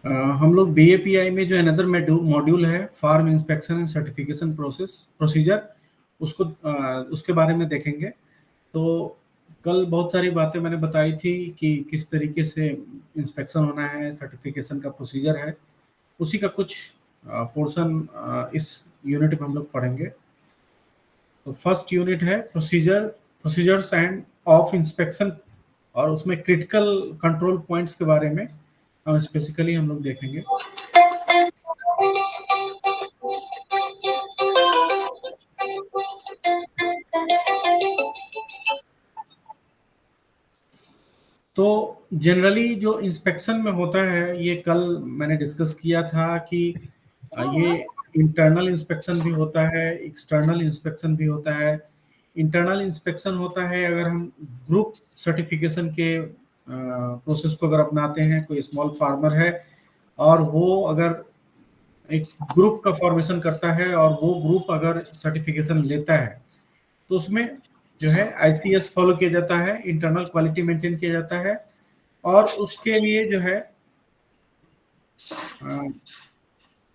हम लोग बीएपीआई में जो अनदर मॉड्यूल है farm inspection and certification procedure, उसके बारे में देखेंगे। तो कल बहुत सारी बातें मैंने बताई थी कि किस तरीके से इंस्पेक्शन होना है, सर्टिफिकेशन का प्रोसीजर है, उसी का कुछ पोर्शन इस यूनिट में हम लोग पढ़ेंगे। तो फर्स्ट यूनिट है प्रोसीजर्स एंड ऑफ इंस्पेक्शन, और उसमें क्रिटिकल कंट्रोल पॉइंट्स के बारे में हम स्पेसिफिकली हम लोग देखेंगे। तो जनरली जो इंस्पेक्शन में होता है, ये कल मैंने डिस्कस किया था कि ये इंटरनल इंस्पेक्शन भी होता है, एक्सटर्नल इंस्पेक्शन भी होता है। इंटरनल इंस्पेक्शन होता है अगर हम ग्रुप सर्टिफिकेशन के प्रोसेस को अगर अपनाते हैं, कोई स्मॉल फार्मर है और वो अगर एक ग्रुप का फॉर्मेशन करता है और वो ग्रुप अगर सर्टिफिकेशन लेता है, तो उसमें जो है आईसीएस फॉलो किया जाता है, इंटरनल क्वालिटी मेंटेन किया जाता है, और उसके लिए जो है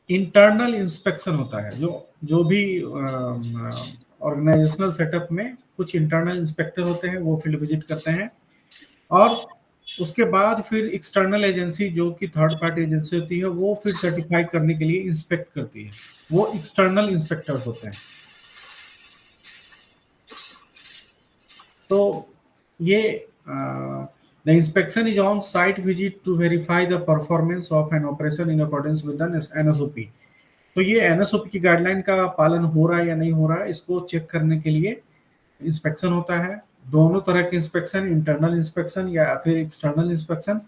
इंटरनल इंस्पेक्शन होता है। जो भी ऑर्गेनाइजेशनल सेटअप में कुछ इंटरनल इंस्पेक्टर होते हैं, वो फील्ड विजिट करते हैं, और उसके बाद फिर एक्सटर्नल एजेंसी जो कि थर्ड पार्टी एजेंसी होती है, वो फिर सर्टिफाई करने के लिए इंस्पेक्ट करती है। वो एक्सटर्नल इंस्पेक्टर्स होते हैं। तो ये the inspection is on site visit to verify the performance of an operation in accordance with NSOP. तो ये एनएसओपी की गाइडलाइन का पालन हो रहा है या नहीं हो रहा है, इसको चेक करने के लिए इंस्पेक्शन होता है। दोनों तरह के इंस्पेक्शन, इंटरनल इंस्पेक्शन या फिर एक्सटर्नल इंस्पेक्शन,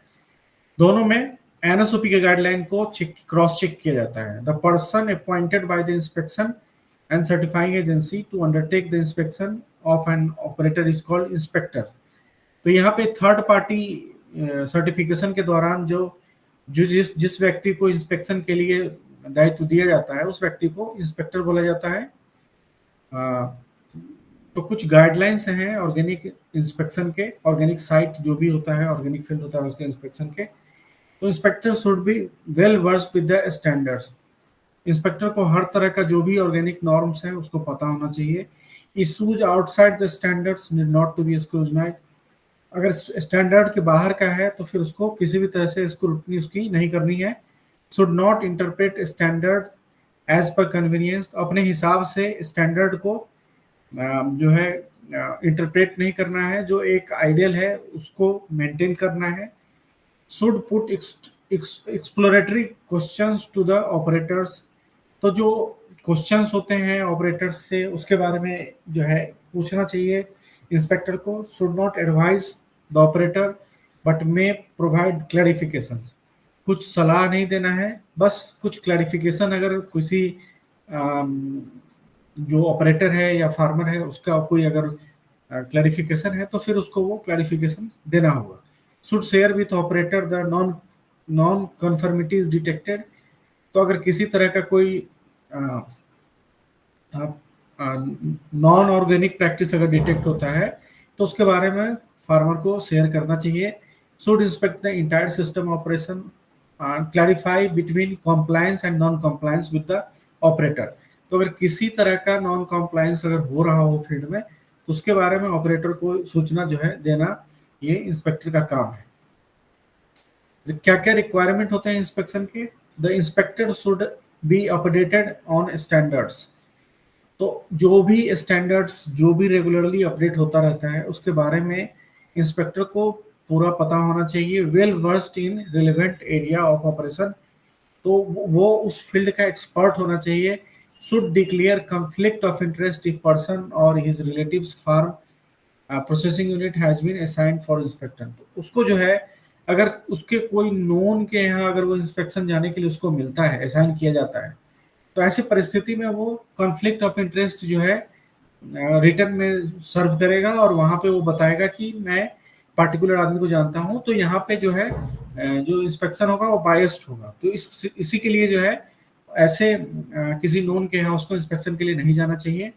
दोनों में एनएसओपी के गाइडलाइन को क्रॉस चेक किया जाता है। The person appointed by the inspection and certifying agency to undertake the inspection of an operator is called inspector. तो यहाँ पे थर्ड पार्टी सर्टिफिकेशन के दौरान जो जिस व्यक्ति को इंस्पेक्शन के लिए दायित्व दिया जाता है, उस व्यक्ति को इंस्पेक्टर बोला जाता है। तो कुछ गाइडलाइंस हैं ऑर्गेनिक इंस्पेक्शन के, ऑर्गेनिक साइट जो भी होता है, ऑर्गेनिक फील्ड होता है उसके इंस्पेक्शन के। तो inspector should be well versed with the standards. Inspector को हर तरह का जो भी ऑर्गेनिक नॉर्म्स है उसको पता होना चाहिए। Issues outside the standards need not to be scrutinized. अगर स्टैंडर्ड के बाहर का है तो फिर उसको किसी भी तरह से स्क्रूटनी उसकी नहीं करनी है। Should not interpret standard as per convenience. अपने हिसाब से स्टैंडर्ड को जो है इंटरप्रेट नहीं करना है, जो एक आइडियल है उसको मेंटेन करना है। Should put exploratory questions to the operators. तो जो क्वेश्चंस होते हैं ऑपरेटर्स से, उसके बारे में जो है पूछना चाहिए इंस्पेक्टर को। Should not advise the operator but may provide clarification. कुछ सलाह नहीं देना है, बस कुछ क्लैरिफिकेशन अगर किसी जो ऑपरेटर है या फार्मर है उसका कोई अगर क्लैरिफिकेशन है तो फिर उसको वो क्लैरिफिकेशन देना होगा। Should share with operator the non conformities detected. तो अगर किसी तरह का कोई नॉन ऑर्गेनिक प्रैक्टिस अगर डिटेक्ट होता है तो उसके बारे में फार्मर को शेयर करना चाहिए। Should inspect the entire system operation and clarify between compliance and non compliance with the operator। तो अगर किसी तरह का नॉन कॉम्प्लायंस अगर हो रहा हो फील्ड में तो उसके बारे में ऑपरेटर को सूचना जो है देना, ये इंस्पेक्टर का काम है। क्या क्या रिक्वायरमेंट होते हैं इंस्पेक्शन के? The inspector should be updated on standards. तो जो भी स्टैंडर्ड्स जो भी रेगुलरली अपडेट होता रहता है उसके बारे में इंस्पेक्टर को पूरा पता होना चाहिए। Well versed in relevant area of operation. तो वो उस फील्ड का एक्सपर्ट होना चाहिए। Should declare conflict of interest if person और his relatives farm processing unit has been assigned for inspection. तो उसको जो है अगर उसके कोई नोन के यहाँ अगर वो इंस्पेक्शन जाने के लिए उसको मिलता है, असाइन किया जाता है, तो ऐसी परिस्थिति में वो कॉन्फ्लिक्ट ऑफ इंटरेस्ट जो है रिटर्न में सर्व करेगा और वहां पे वो बताएगा कि मैं पार्टिकुलर आदमी को जानता हूं, तो यहाँ पे जो है जो इंस्पेक्शन होगा वो बायस्ड होगा। तो इसी के लिए जो है ऐसे किसी नोन के यहाँ उसको इंस्पेक्शन के लिए नहीं जाना चाहिए।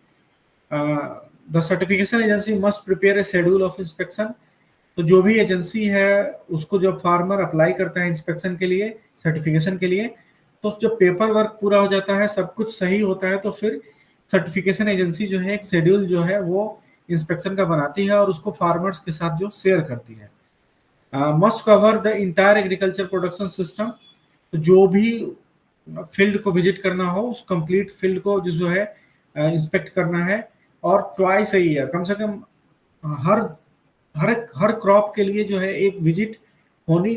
The certification agency must prepare a schedule of inspection. तो जो भी एजेंसी है उसको जब फार्मर अप्लाई करता है इंस्पेक्शन के लिए, सर्टिफिकेशन के लिए, तो जब पेपर वर्क पूरा हो जाता है, सब कुछ सही होता है, तो फिर सर्टिफिकेशन एजेंसी जो है एक शेड्यूल जो है वो इंस्पेक्शन का बनाती है और उसको फार्मर्स के साथ जो शेयर करती है। Must cover the entire agriculture production system. तो जो भी फील्ड को विजिट करना हो उस कंप्लीट फील्ड को जो है इंस्पेक्ट करना है, और ट्वाइस अ ईयर कम से कम हर हर क्रॉप के लिए जो है एक विजिट होनी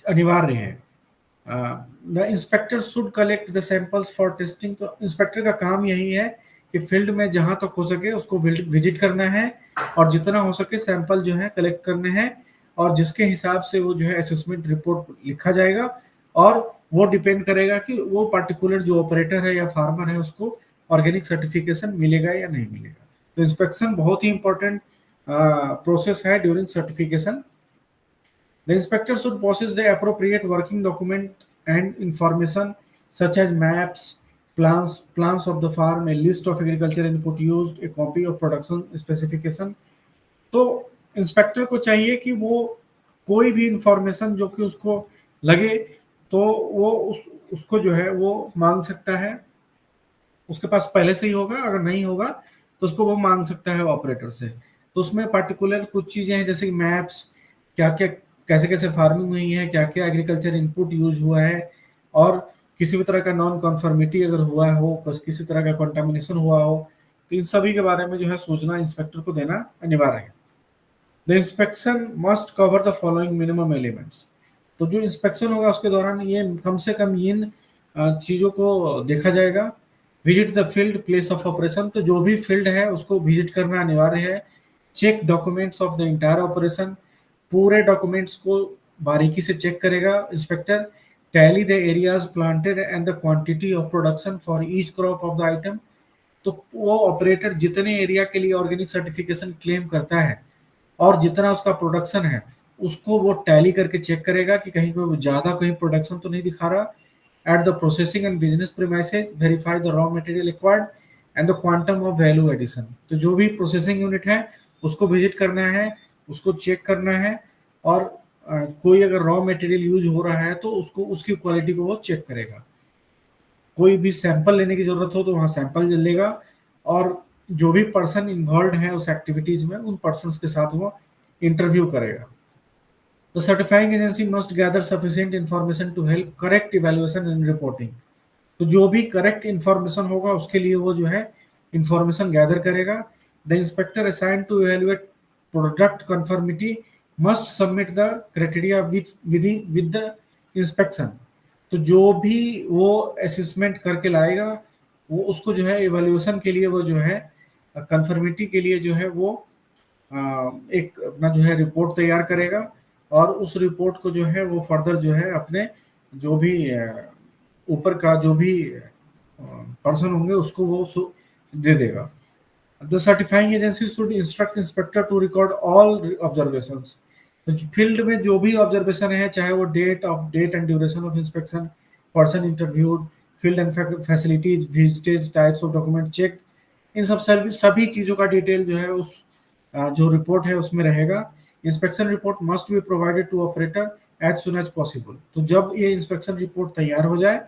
अनिवार्य है। The inspector should collect the samples for testing. तो इंस्पेक्टर का काम यही है कि फील्ड में जहां तक हो सके उसको विजिट करना है और जितना हो सके सैंपल जो है कलेक्ट करने हैं, और जिसके हिसाब से वो जो है असेसमेंट रिपोर्ट लिखा जाएगा, और वो डिपेंड करेगा कि वो पर्टिकुलर जो ऑपरेटर है या फार्मर है उसको ऑर्गेनिक सर्टिफिकेशन मिलेगा या नहीं मिलेगा। तो इंस्पेक्शन बहुत ही इंपॉर्टेंट प्रोसेस है during certification. The inspector should possess the appropriate working document and information such as maps, plans of the farm, a list of agriculture input used, a copy of production specification। तो inspector को चाहिए कि वो कोई भी information जो कि उसको लगे तो वो उसको जो है वो मांग सकता है, उसके पास पहले से ही होगा, अगर नहीं होगा तो उसको वो मांग सकता है ऑपरेटर से। तो उसमें पर्टिकुलर कुछ चीजें हैं जैसे मैप्स, क्या क्या कैसे कैसे फार्मिंग हुई है, क्या क्या एग्रीकल्चर इनपुट यूज हुआ है, और किसी भी तरह का नॉन कन्फर्मिटी अगर हुआ हो, किसी तरह का कंटामिनेशन हुआ हो, तो इन सभी के बारे में जो है सूचना इंस्पेक्टर को देना अनिवार्य है। The inspection must cover the following minimum elements. तो जो इंस्पेक्शन होगा उसके दौरान ये कम से कम इन चीजों को देखा जाएगा। Visit the field place of operation. तो जो भी फील्ड है उसको विजिट करना अनिवार्य है। Check documents of the entire operation. पूरे डॉक्यूमेंट्स को बारीकी से चेक करेगा inspector. Tally the areas planted and the quantity of production for each crop of the item. तो वो ऑपरेटर जितने एरिया के लिए ऑर्गेनिक सर्टिफिकेशन क्लेम करता है और जितना उसका प्रोडक्शन है उसको वो टैली करके चेक करेगा कि कहीं कोई ज्यादा कहीं प्रोडक्शन तो नहीं दिखा रहा। At the processing and business premises verify the raw material required and the quantum of value addition. तो जो भी प्रोसेसिंग यूनिट है उसको विजिट करना है, उसको चेक करना है, और कोई अगर रॉ मटेरियल यूज हो रहा है तो उसको उसकी क्वालिटी को वो चेक करेगा। कोई भी सैंपल लेने की जरूरत हो तो वहां सैंपल लेगा, और जो भी पर्सन इन्वॉल्व है उस एक्टिविटीज में उन पर्सन के साथ वो इंटरव्यू करेगा। The certifying agency must gather sufficient information to help correct evaluation and reporting। तो जो भी करेक्ट इंफॉर्मेशन होगा उसके लिए वो जो है इंफॉर्मेशन गैदर करेगा। The inspector assigned to evaluate product conformity must submit the criteria with the inspection. तो जो भी वो असेसमेंट करके लाएगा वो उसको जो है इवैल्यूएशन के लिए वो जो है कंफर्मिटी के लिए जो है वो एक अपना जो है रिपोर्ट तैयार करेगा, और उस रिपोर्ट को जो है वो फर्दर जो है अपने जो भी ऊपर का जो भी पर्सन होंगे उसको वो दे देगा। The certifying agency should instruct inspector to record all observations. Field में जो भी ऑब्जर्वेशन है, चाहे वो date and duration of inspection, person interviewed, field and facilities visited, types of document check, इन सब सभी चीजों का डिटेल जो है उस जो रिपोर्ट है उसमें रहेगा। Inspection report must be provided to operator as soon as possible. तो जब ये इंस्पेक्शन रिपोर्ट तैयार हो जाए,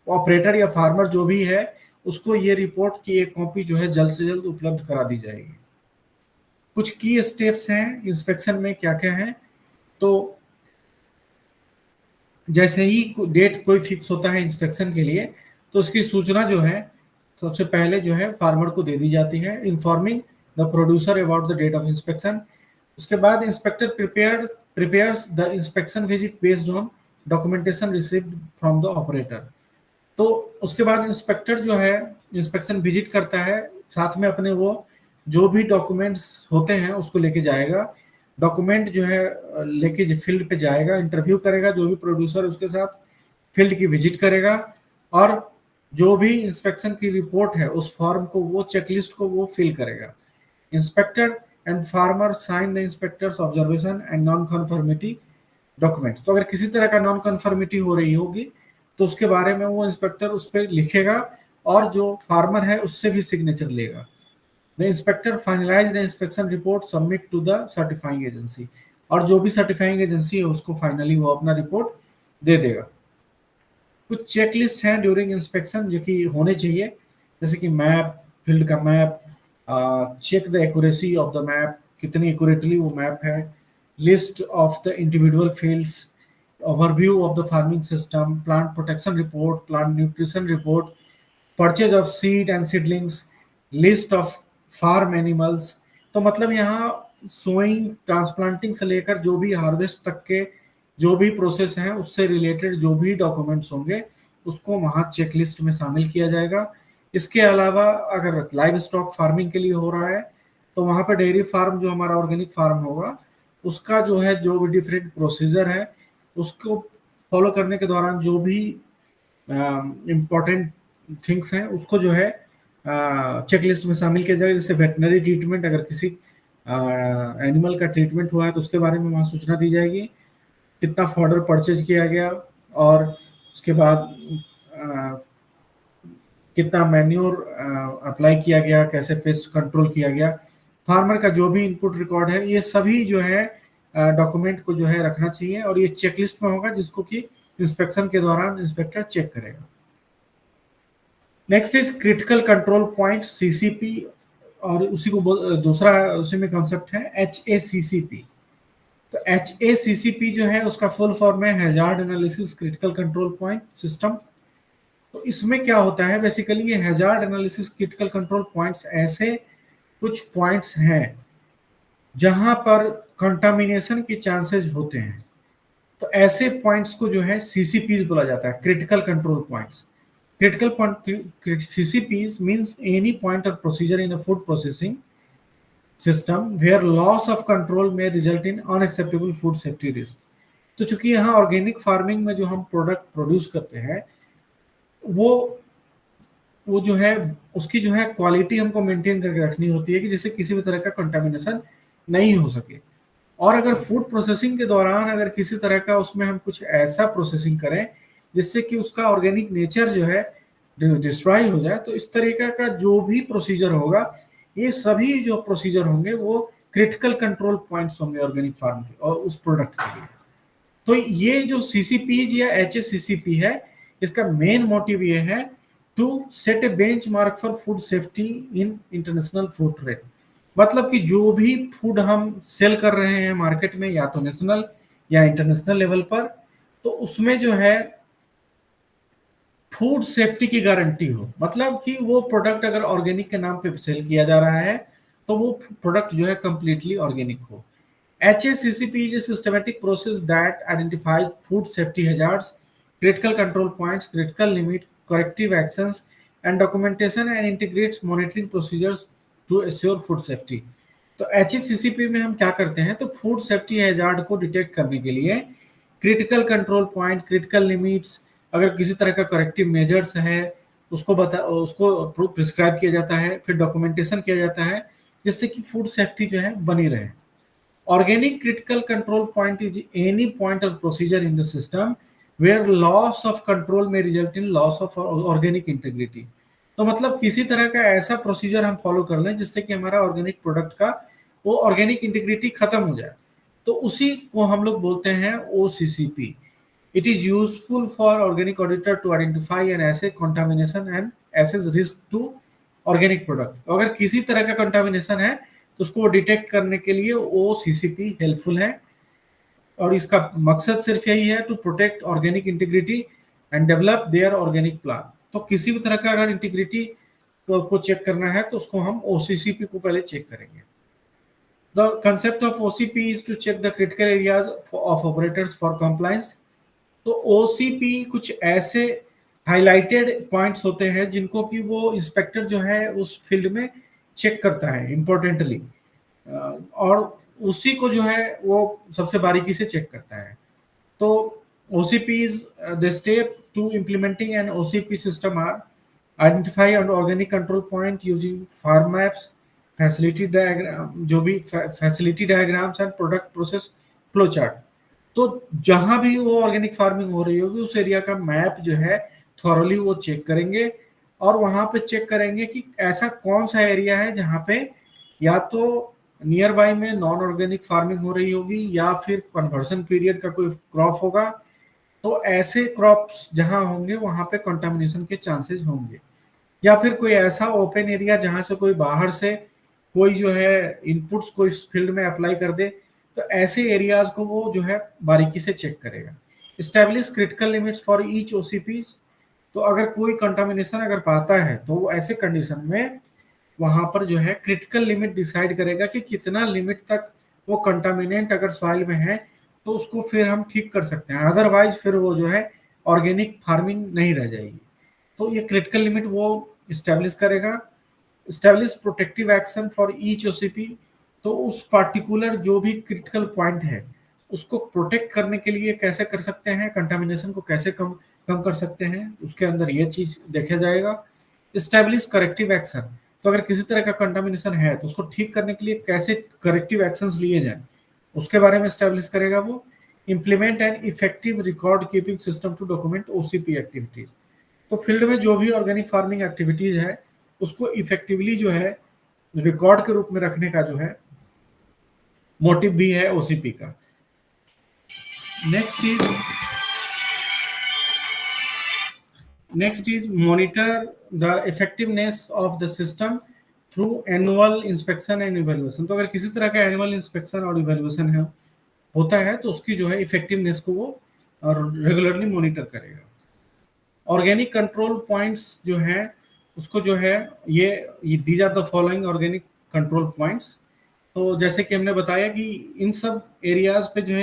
ऑपरेटर या फार्मर जो भी है उसको ये रिपोर्ट की एक कॉपी जो है जल्द से जल्द उपलब्ध करा दी जाएगी। कुछ की स्टेप्स हैं इंस्पेक्शन में, क्या क्या है। तो जैसे ही डेट कोई फिक्स होता है इंस्पेक्शन के लिए तो उसकी सूचना जो है सबसे पहले जो है फार्मर को दे दी जाती है, informing the producer about the date of inspection. उसके बाद inspector prepares the inspection visit based on documentation received from the operator। तो उसके बाद इंस्पेक्टर जो है इंस्पेक्शन विजिट करता है, साथ में अपने वो जो भी डॉक्यूमेंट्स होते हैं उसको लेके जाएगा। डॉक्यूमेंट जो है लेके फील्ड पे जाएगा, इंटरव्यू करेगा जो भी प्रोड्यूसर उसके साथ, फील्ड की विजिट करेगा, और जो भी इंस्पेक्शन की रिपोर्ट है उस फॉर्म को वो चेकलिस्ट को वो फिल करेगा। Inspector and farmer sign the inspector's observation and non conformity documents. तो अगर किसी तरह का नॉन कन्फर्मिटी हो रही होगी तो उसके बारे में वो इंस्पेक्टर उस पर लिखेगा, और जो फार्मर है उससे भी सिग्नेचर लेगा। The inspector finalize the inspection report submit to the certifying agency. और जो भी सर्टिफाइंग एजेंसी है उसको फाइनली वो अपना रिपोर्ट दे देगा। कुछ चेकलिस्ट हैं ड्यूरिंग इंस्पेक्शन जो कि होने चाहिए, जैसे कि मैप, फील्ड का map, check the accuracy of the map, कितनी एक्यूरेटली वो मैप है, list of the individual fields, overview of the farming system, plant protection report, plant nutrition report, purchase of seed and seedlings, list of farm animals. तो मतलब यहाँ sowing, transplanting से लेकर जो भी हार्वेस्ट तक के जो भी प्रोसेस है उससे रिलेटेड जो भी डॉक्यूमेंट्स होंगे उसको वहाँ चेकलिस्ट में शामिल किया जाएगा। इसके अलावा अगर लाइव स्टॉक फार्मिंग के लिए हो रहा है तो वहाँ पर डेयरी फार्म जो हमारा ऑर्गेनिक फार्म होगा उसका जो है जो भी डिफरेंट प्रोसीजर है उसको फॉलो करने के दौरान जो भी इम्पोर्टेंट थिंग्स हैं उसको जो है चेकलिस्ट में शामिल किया जाएगा। जैसे वेटनरी ट्रीटमेंट, अगर किसी एनिमल का ट्रीटमेंट हुआ है तो उसके बारे में वहाँ सूचना दी जाएगी, कितना फॉडर परचेज किया गया और उसके बाद कितना मैन्योर अप्लाई किया गया, कैसे पेस्ट कंट्रोल किया गया, फार्मर का जो भी इनपुट रिकॉर्ड है ये सभी जो है डॉक्यूमेंट को जो है रखना चाहिए और ये चेकलिस्ट में होगा जिसको कि इंस्पेक्शन के दौरान इंस्पेक्टर चेक करेगा। Next is critical control point, CCP, और उसी को दूसरा उसी में कंसेप्ट है HACCP। तो HACCP जो है उसका फुल फॉर्म है hazard analysis critical control point system. तो इसमें क्या होता है बेसिकली, ये hazard analysis critical control points ऐसे कुछ पॉइंट्स हैं जहां पर कंटामिनेशन के चांसेस होते हैं। तो ऐसे पॉइंट्स को जो है CCPs बोला जाता है, critical control points. Critical point CCPs means any point or procedure in a food processing system where loss of control may result in unacceptable food safety risk। तो चूंकि यहाँ ऑर्गेनिक फार्मिंग में जो हम प्रोडक्ट प्रोड्यूस करते हैं वो जो है उसकी जो है क्वालिटी हमको मेंटेन करके रखनी होती है कि जिससे किसी भी तरह का कंटामिनेशन नहीं हो सके। और अगर फूड प्रोसेसिंग के दौरान अगर किसी तरह का उसमें हम कुछ ऐसा प्रोसेसिंग करें जिससे कि उसका ऑर्गेनिक नेचर जो है डिस्ट्रॉय हो जाए, तो इस तरीके का जो भी प्रोसीजर होगा ये सभी जो प्रोसीजर होंगे वो क्रिटिकल कंट्रोल पॉइंट्स होंगे ऑर्गेनिक फार्म के और उस प्रोडक्ट के लिए। तो ये जो CCPs या HACCP है इसका मेन मोटिव ये है to set a benchmark for food safety in international food trade. मतलब कि जो भी फूड हम सेल कर रहे हैं मार्केट में या तो नेशनल या इंटरनेशनल लेवल पर, तो उसमें जो है फूड सेफ्टी की गारंटी हो। मतलब कि वो प्रोडक्ट अगर ऑर्गेनिक के नाम पे सेल किया जा रहा है तो वो प्रोडक्ट जो है कंप्लीटली ऑर्गेनिक हो। HACCP is a systematic process that identifies food safety hazards, critical control points, critical limit, corrective actions, and documentation and integrates monitoring procedures to assure food safety। तो HACCP में हम क्या करते हैं, तो फूड सेफ्टी हैजार्ड को detect करने के लिए critical control point, critical limits, अगर किसी तरह का करेक्टिव मेजर्स है उसको प्रिस्क्राइब किया जाता है, फिर डॉक्यूमेंटेशन किया जाता है जिससे कि फूड सेफ्टी जो है बनी रहे। Organic critical control point is any point or procedure in the system where loss of control may result in loss of organic integrity। तो मतलब किसी तरह का ऐसा प्रोसीजर हम फॉलो कर लें जिससे कि हमारा ऑर्गेनिक प्रोडक्ट का वो ऑर्गेनिक इंटीग्रिटी खत्म हो जाए, तो उसी को हम लोग बोलते हैं OCCP। It is useful for organic auditor to identify and assess contamination and assess risk to organic product। अगर किसी तरह का कंटामिनेशन है तो उसको डिटेक्ट करने के लिए OCCP हेल्पफुल है और इसका मकसद सिर्फ यही है to protect organic integrity and develop their organic plan. तो किसी भी तरह का अगर इंटीग्रिटी को चेक करना है तो उसको हम OCCP को पहले चेक करेंगे। The concept of OCP is to check the critical areas of operators for compliance. तो OCP कुछ ऐसे हाईलाइटेड पॉइंट्स होते हैं जिनको कि वो इंस्पेक्टर जो है उस फील्ड में चेक करता है इम्पोर्टेंटली, और उसी को जो है वो सबसे बारीकी से चेक करता है। तो OCPs the step to implementing an OCP system are identify an organic control point using farm maps, facility diagram, जो भी facility diagrams and product process flow chart। तो जहां भी वो ऑर्गेनिक फार्मिंग हो रही होगी उस एरिया का मैप जो है थॉरली वो चेक करेंगे और वहां पे चेक करेंगे कि ऐसा कौन सा एरिया है जहां पे या तो नियर बाय में नॉन ऑर्गेनिक फार्मिंग हो रही होगी या फिर कन्वर्सन पीरियड का कोई क्रॉप होगा, तो ऐसे क्रॉप्स जहां होंगे वहां पे कंटामिनेशन के चांसेस होंगे। या फिर कोई ऐसा ओपन एरिया जहां से कोई बाहर से कोई जो है इनपुट्स को इस फील्ड में अप्लाई कर दे, तो ऐसे एरियाज को वो जो है बारीकी से चेक करेगा। Establish critical limits for each OCP. तो अगर कोई कंटामिनेशन अगर पाता है तो वो ऐसे कंडीशन में वहां पर जो है क्रिटिकल लिमिट डिसाइड करेगा कि कितना लिमिट तक वो कंटामिनेंट अगर सॉइल में है तो उसको फिर हम ठीक कर सकते हैं, अदरवाइज फिर वो जो है ऑर्गेनिक फार्मिंग नहीं रह जाएगी। तो ये क्रिटिकल लिमिट वो इस्टेब्लिश करेगा। Establish protective action for each OCP. तो उस पार्टिकुलर जो भी क्रिटिकल पॉइंट है उसको प्रोटेक्ट करने के लिए कैसे कर सकते हैं, कंटामिनेशन को कैसे कम कम कर सकते हैं, उसके अंदर ये चीज देखा जाएगा। Establish corrective action. तो अगर किसी तरह का कंटामिनेशन है तो उसको ठीक करने के लिए कैसे करेक्टिव एक्शंस लिए जाएं, उसके बारे में इस्टेब्लिश करेगा वो। Implement an effective record keeping system to document OCP activities. तो फील्ड में जो भी ऑर्गेनिक फार्मिंग एक्टिविटीज है उसको इफेक्टिवली जो है रिकॉर्ड के रूप में रखने का जो है मोटिव भी है ओसीपी का। Next is monitor the effectiveness of the system through annual inspection and evaluation. तो अगर किसी तरह का एनुअल इंस्पेक्शन और इवेल्युएशन है होता है तो उसकी जो है इफेक्टिवनेस को वो रेगुलरली मॉनिटर करेगा। ऑर्गेनिक कंट्रोल पॉइंट्स जो है उसको जो है ये these are the following organic control points. तो जैसे कि हमने बताया कि इन सब एरियाज पे जो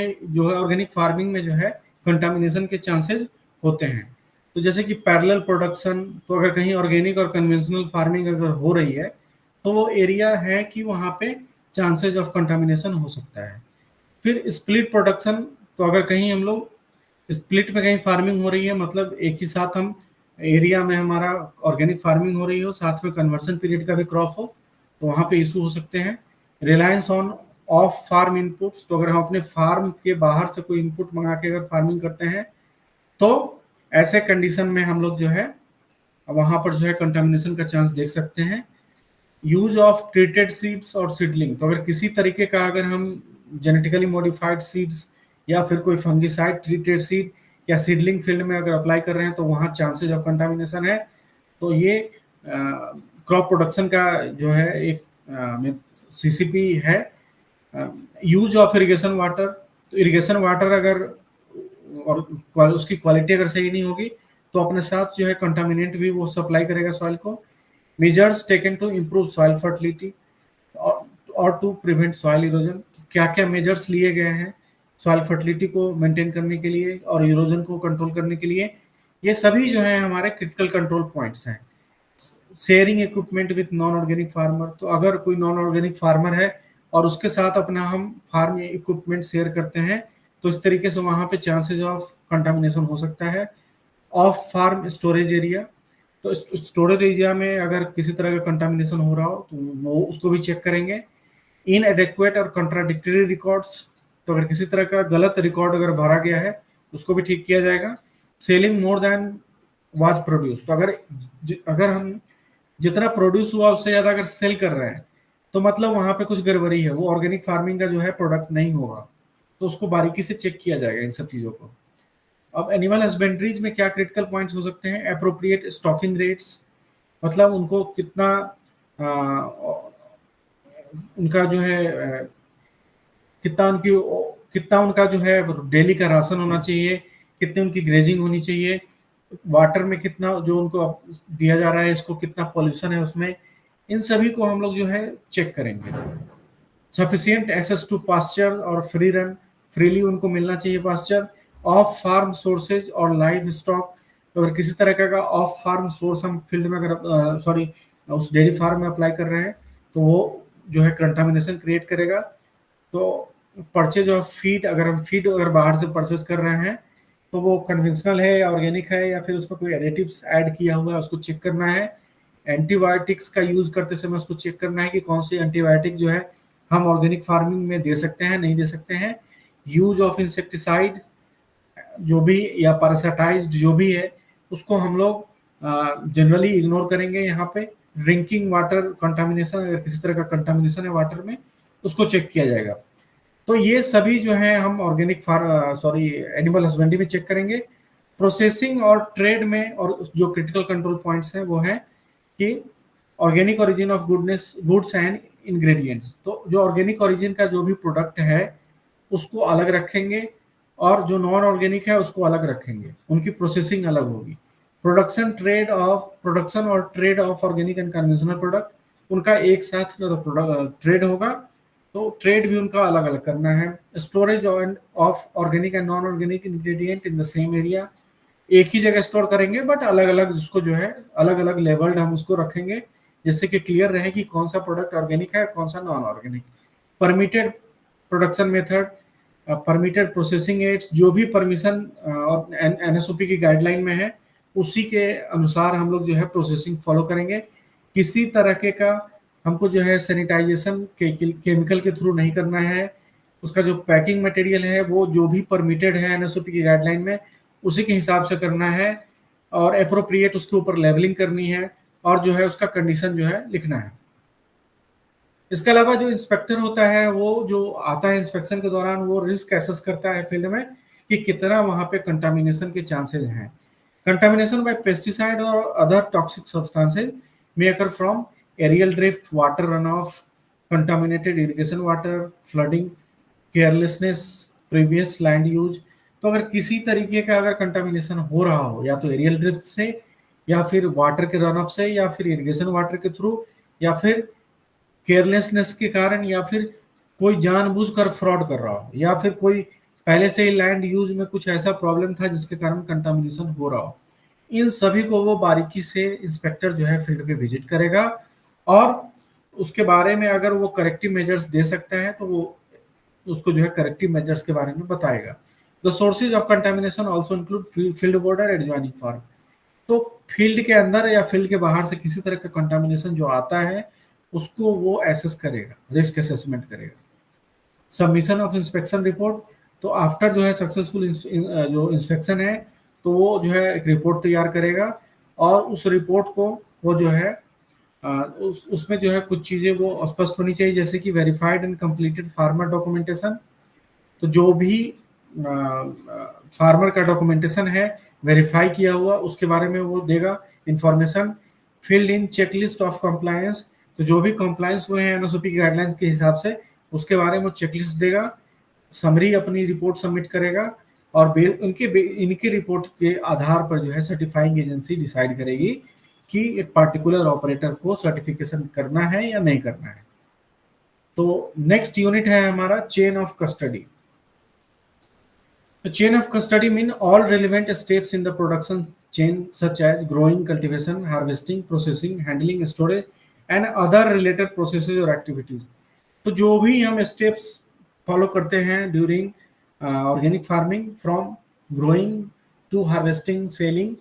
है ऑर्गेनिक फार्मिंग में जो है कंटामिनेशन के चांसेस होते हैं। तो जैसे कि पैरेलल प्रोडक्शन, तो अगर कहीं ऑर्गेनिक और कन्वेंशनल फार्मिंग अगर हो रही है तो वो एरिया है कि वहाँ पे चांसेस ऑफ कंटामिनेशन हो सकता है। फिर स्प्लिट प्रोडक्शन, तो अगर कहीं हम लोग स्प्लिट में कहीं फार्मिंग हो रही है, मतलब एक ही साथ हम एरिया में हमारा ऑर्गेनिक फार्मिंग हो रही हो साथ में कन्वर्सन पीरियड का भी क्रॉप हो, तो वहाँ पे इशू हो सकते हैं। Reliance on off farm inputs, तो अगर हम अपने फार्म के बाहर से कोई इनपुट मंगा के अगर फार्मिंग करते हैं तो ऐसे कंडीशन में हम लोग जो है वहां पर जो है कंटामिनेशन का चांस देख सकते हैं। यूज ऑफ ट्रीटेड सीड्स और सीडलिंग, तो अगर किसी तरीके का अगर हम जेनेटिकली मॉडिफाइड सीड्स या फिर कोई फंगिसाइड ट्रीटेड सीड या सीडलिंग फील्ड में अगर अप्लाई कर रहे हैं तो वहाँ चांसेस ऑफ कंटामिनेशन है। तो ये क्रॉप प्रोडक्शन का जो है एक सीसीपी है। यूज ऑफ इरिगेशन वाटर, तो इरिगेशन वाटर अगर और उसकी क्वालिटी अगर सही नहीं होगी तो अपने साथ जो है कंटामिनेंट भी वो सप्लाई करेगा सॉइल को। Measures taken to improve soil fertility और टू प्रिवेंट सॉइल इरोजन, क्या क्या मेजर्स लिए गए हैं सॉइल फर्टिलिटी को मेंटेन करने के लिए और इरोजन को कंट्रोल करने के लिए, ये सभी जो है हमारे क्रिटिकल कंट्रोल पॉइंट्स हैं। Sharing equipment with non organic farmer, तो अगर कोई नॉन ऑर्गेनिक फार्मर है और उसके साथ अपना हम फार्म इक्विपमेंट शेयर करते हैं तो इस तरीके से वहां पे चांसेस ऑफ कंटामिनेशन हो सकता है। ऑफ फार्म स्टोरेज एरिया, तो स्टोरेज एरिया में अगर किसी तरह का कंटामिनेशन हो रहा हो तो वो उसको भी चेक करेंगे। इनएडेक्वेट और कंट्राडिक्टरी रिकॉर्ड्स, तो अगर किसी तरह का गलत रिकॉर्ड अगर भरा गया है उसको भी ठीक किया जाएगा। Selling more than was produce, तो अगर हम जितना प्रोड्यूस हुआ उससे ज्यादा अगर सेल कर रहे हैं तो मतलब वहां पे कुछ गड़बड़ी है, वो ऑर्गेनिक फार्मिंग का जो है प्रोडक्ट नहीं होगा, तो उसको बारीकी से चेक किया जाएगा इन सब चीजों को। अब एनिमल हस्बेंड्रीज में क्या क्रिटिकल पॉइंट्स हो सकते हैं? अप्रोप्रिएट स्टॉकिंग रेट्स, मतलब उनको कितना उनका जो है कितना उनका जो है डेली का राशन होना चाहिए, कितनी उनकी ग्रेजिंग होनी चाहिए, वाटर में कितना जो उनको दिया जा रहा है इसको कितना पॉल्यूशन है उसमें, इन सभी को हम लोग जो है चेक करेंगे। सफिशिएंट एक्सेस टू पास्चर और फ्री रन, फ्रीली उनको मिलना चाहिए पास्चर। ऑफ फार्म सोर्सेज और लाइव स्टॉक, अगर किसी तरह का ऑफ फार्म सोर्स हम फील्ड में अगर उस डेयरी फार्म में अप्लाई कर रहे हैं तो वो जो है कंटामिनेशन क्रिएट करेगा। तो परचेज ऑफ फीड, अगर हम फीड अगर बाहर से परचेज कर रहे हैं तो वो कन्वेंशनल है या ऑर्गेनिक है या फिर उसमें कोई एडिटिव्स ऐड किया हुआ है उसको चेक करना है। एंटीबायोटिक्स का यूज करते समय उसको चेक करना है कि कौन सी एंटीबायोटिक जो है हम ऑर्गेनिक फार्मिंग में दे सकते हैं नहीं दे सकते हैं। यूज ऑफ इंसेक्टिसाइड जो भी या पैरासाइटाइज्ड जो भी है उसको हम लोग जनरली इग्नोर करेंगे यहाँ पे। ड्रिंकिंग वाटर कंटामिनेशन, अगर किसी तरह का कंटामिनेशन है वाटर में उसको चेक किया जाएगा। तो ये सभी जो है हम ऑर्गेनिक एनिमल हस्बेंड्री में चेक करेंगे। प्रोसेसिंग और ट्रेड में और जो क्रिटिकल कंट्रोल पॉइंट्स हैं वो है कि organic origin of goods and ingredients. तो जो ऑर्गेनिक ओरिजिन का जो भी प्रोडक्ट है उसको अलग रखेंगे और जो नॉन ऑर्गेनिक है उसको अलग रखेंगे, उनकी प्रोसेसिंग अलग होगी। प्रोडक्शन और trade off organic and conventional product उनका एक साथ ट्रेड होगा, तो ट्रेड भी उनका अलग अलग करना है। Storage of organic and non organic ingredient in the same area, एक ही जगह स्टोर करेंगे बट अलग अलग उसको जो है अलग अलग लेबल्ड हम उसको रखेंगे, जिससे कि क्लियर रहे कि कौन सा प्रोडक्ट ऑर्गेनिक है कौन सा non organic. Permitted production method, permitted processing aids, जो भी परमिशन और एनएसओपी की गाइडलाइन में है उसी के अनुसार हम लोग जो है प्रोसेसिंग फॉलो करेंगे। किसी तरह के का हमको जो है सैनिटाइजेशन केमिकल के थ्रू नहीं करना है। उसका जो पैकिंग मटेरियल है वो जो भी परमिटेड है एनएसओपी की गाइडलाइन में उसी के हिसाब से करना है, और अप्रोप्रिएट उसके ऊपर लेवलिंग करनी है, और जो है उसका कंडीशन जो है लिखना है। इसके अलावा जो इंस्पेक्टर होता है वो जो आता है इंस्पेक्शन के दौरान वो रिस्क एसेस करता है फील्ड में कि कितना वहां पे कंटामिनेशन के चांसेस हैं। कंटामिनेशन बाय पेस्टिसाइड और other toxic substances may occur from aerial drift, water runoff, contaminated irrigation water, flooding, carelessness, previous land use. तो अगर किसी तरीके का अगर कंटामिनेशन हो रहा हो या तो एरियल ड्रिफ्ट से या फिर वाटर के रन ऑफ से या फिर इरिगेशन वाटर के थ्रू या फिर केयरलेसनेस के कारण या फिर कोई जानबूझकर फ्रॉड कर रहा हो या फिर कोई पहले से ही लैंड यूज में कुछ ऐसा प्रॉब्लम था जिसके कारण कंटामिनेशन हो रहा हो, इन सभी को वो बारीकी से इंस्पेक्टर जो है फील्ड पे विजिट करेगा और उसके बारे में अगर वो करेक्टिव मेजर्स दे सकता है तो वो उसको जो है करेक्टिव मेजर्स के बारे में बताएगा। The sources of contamination also include field border adjoining farm. तो फील्ड के अंदर या फील्ड के बाहर से किसी तरह का कंटामिनेशन जो आता है उसको वो एसेस करेगा, रिस्क असेसमेंट करेगा। सबमिशन ऑफ इंस्पेक्शन रिपोर्ट, तो आफ्टर जो है सक्सेसफुल जो इंस्पेक्शन है तो वो जो है एक रिपोर्ट तैयार करेगा और उस रिपोर्ट को वो जो है उसमें जो है कुछ चीज़ें वो स्पष्ट होनी चाहिए, जैसे कि verified and completed farmer documentation. तो जो भी फार्मर का डॉक्यूमेंटेशन है वेरीफाई किया हुआ उसके बारे में वो देगा information. Filled in checklist of compliance, तो जो भी कंप्लायंस हुए हैं एनओसीपी की गाइडलाइंस के हिसाब से उसके बारे में वो चेकलिस्ट देगा। समरी अपनी रिपोर्ट सबमिट करेगा और इनकी रिपोर्ट के आधार पर जो है सर्टिफाइंग एजेंसी डिसाइड करेगी कि एक पार्टिकुलर ऑपरेटर को सर्टिफिकेशन करना है या नहीं करना है। तो नेक्स्ट यूनिट है हमारा chain of custody. The chain of custody mean all relevant steps in the production chain such as growing, cultivation, harvesting, processing, handling, storage and other related processes or activities। तो जो भी हम steps follow करते हैं during organic farming from growing to harvesting selling,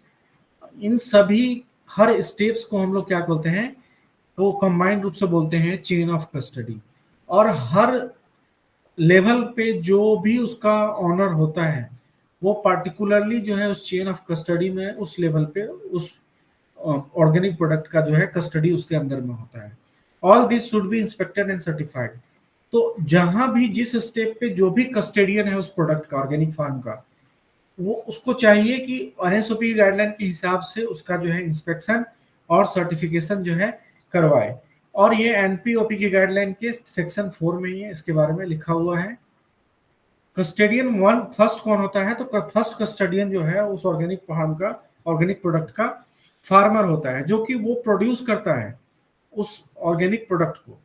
इन सभी हर steps को हम लोग क्या बोलते हैं तो कंबाइंड रूप से बोलते हैं चेन ऑफ कस्टडी। और हर लेवल पे जो भी उसका ऑनर होता है वो पार्टिकुलरली जो है उस चेन ऑफ कस्टडी में उस लेवल पे उस ऑर्गेनिक प्रोडक्ट का जो है कस्टडी उसके अंदर में होता है। All this should be inspected and certified. तो जहां भी जिस स्टेप पे जो भी कस्टडियन है उस प्रोडक्ट का ऑर्गेनिक फार्म का वो उसको चाहिए कि एनएसओपी गाइडलाइन के हिसाब से उसका जो है इंस्पेक्शन और सर्टिफिकेशन जो है करवाए। और ये एनपीओपी की गाइडलाइन के सेक्शन 4 में ही है, इसके बारे में लिखा हुआ है। कस्टडियन वन फर्स्ट कौन होता है तो फर्स्ट कस्टडियन जो है उस ऑर्गेनिक फार्म का ऑर्गेनिक प्रोडक्ट का फार्मर होता है जो कि वो प्रोड्यूस करता है उस ऑर्गेनिक प्रोडक्ट को।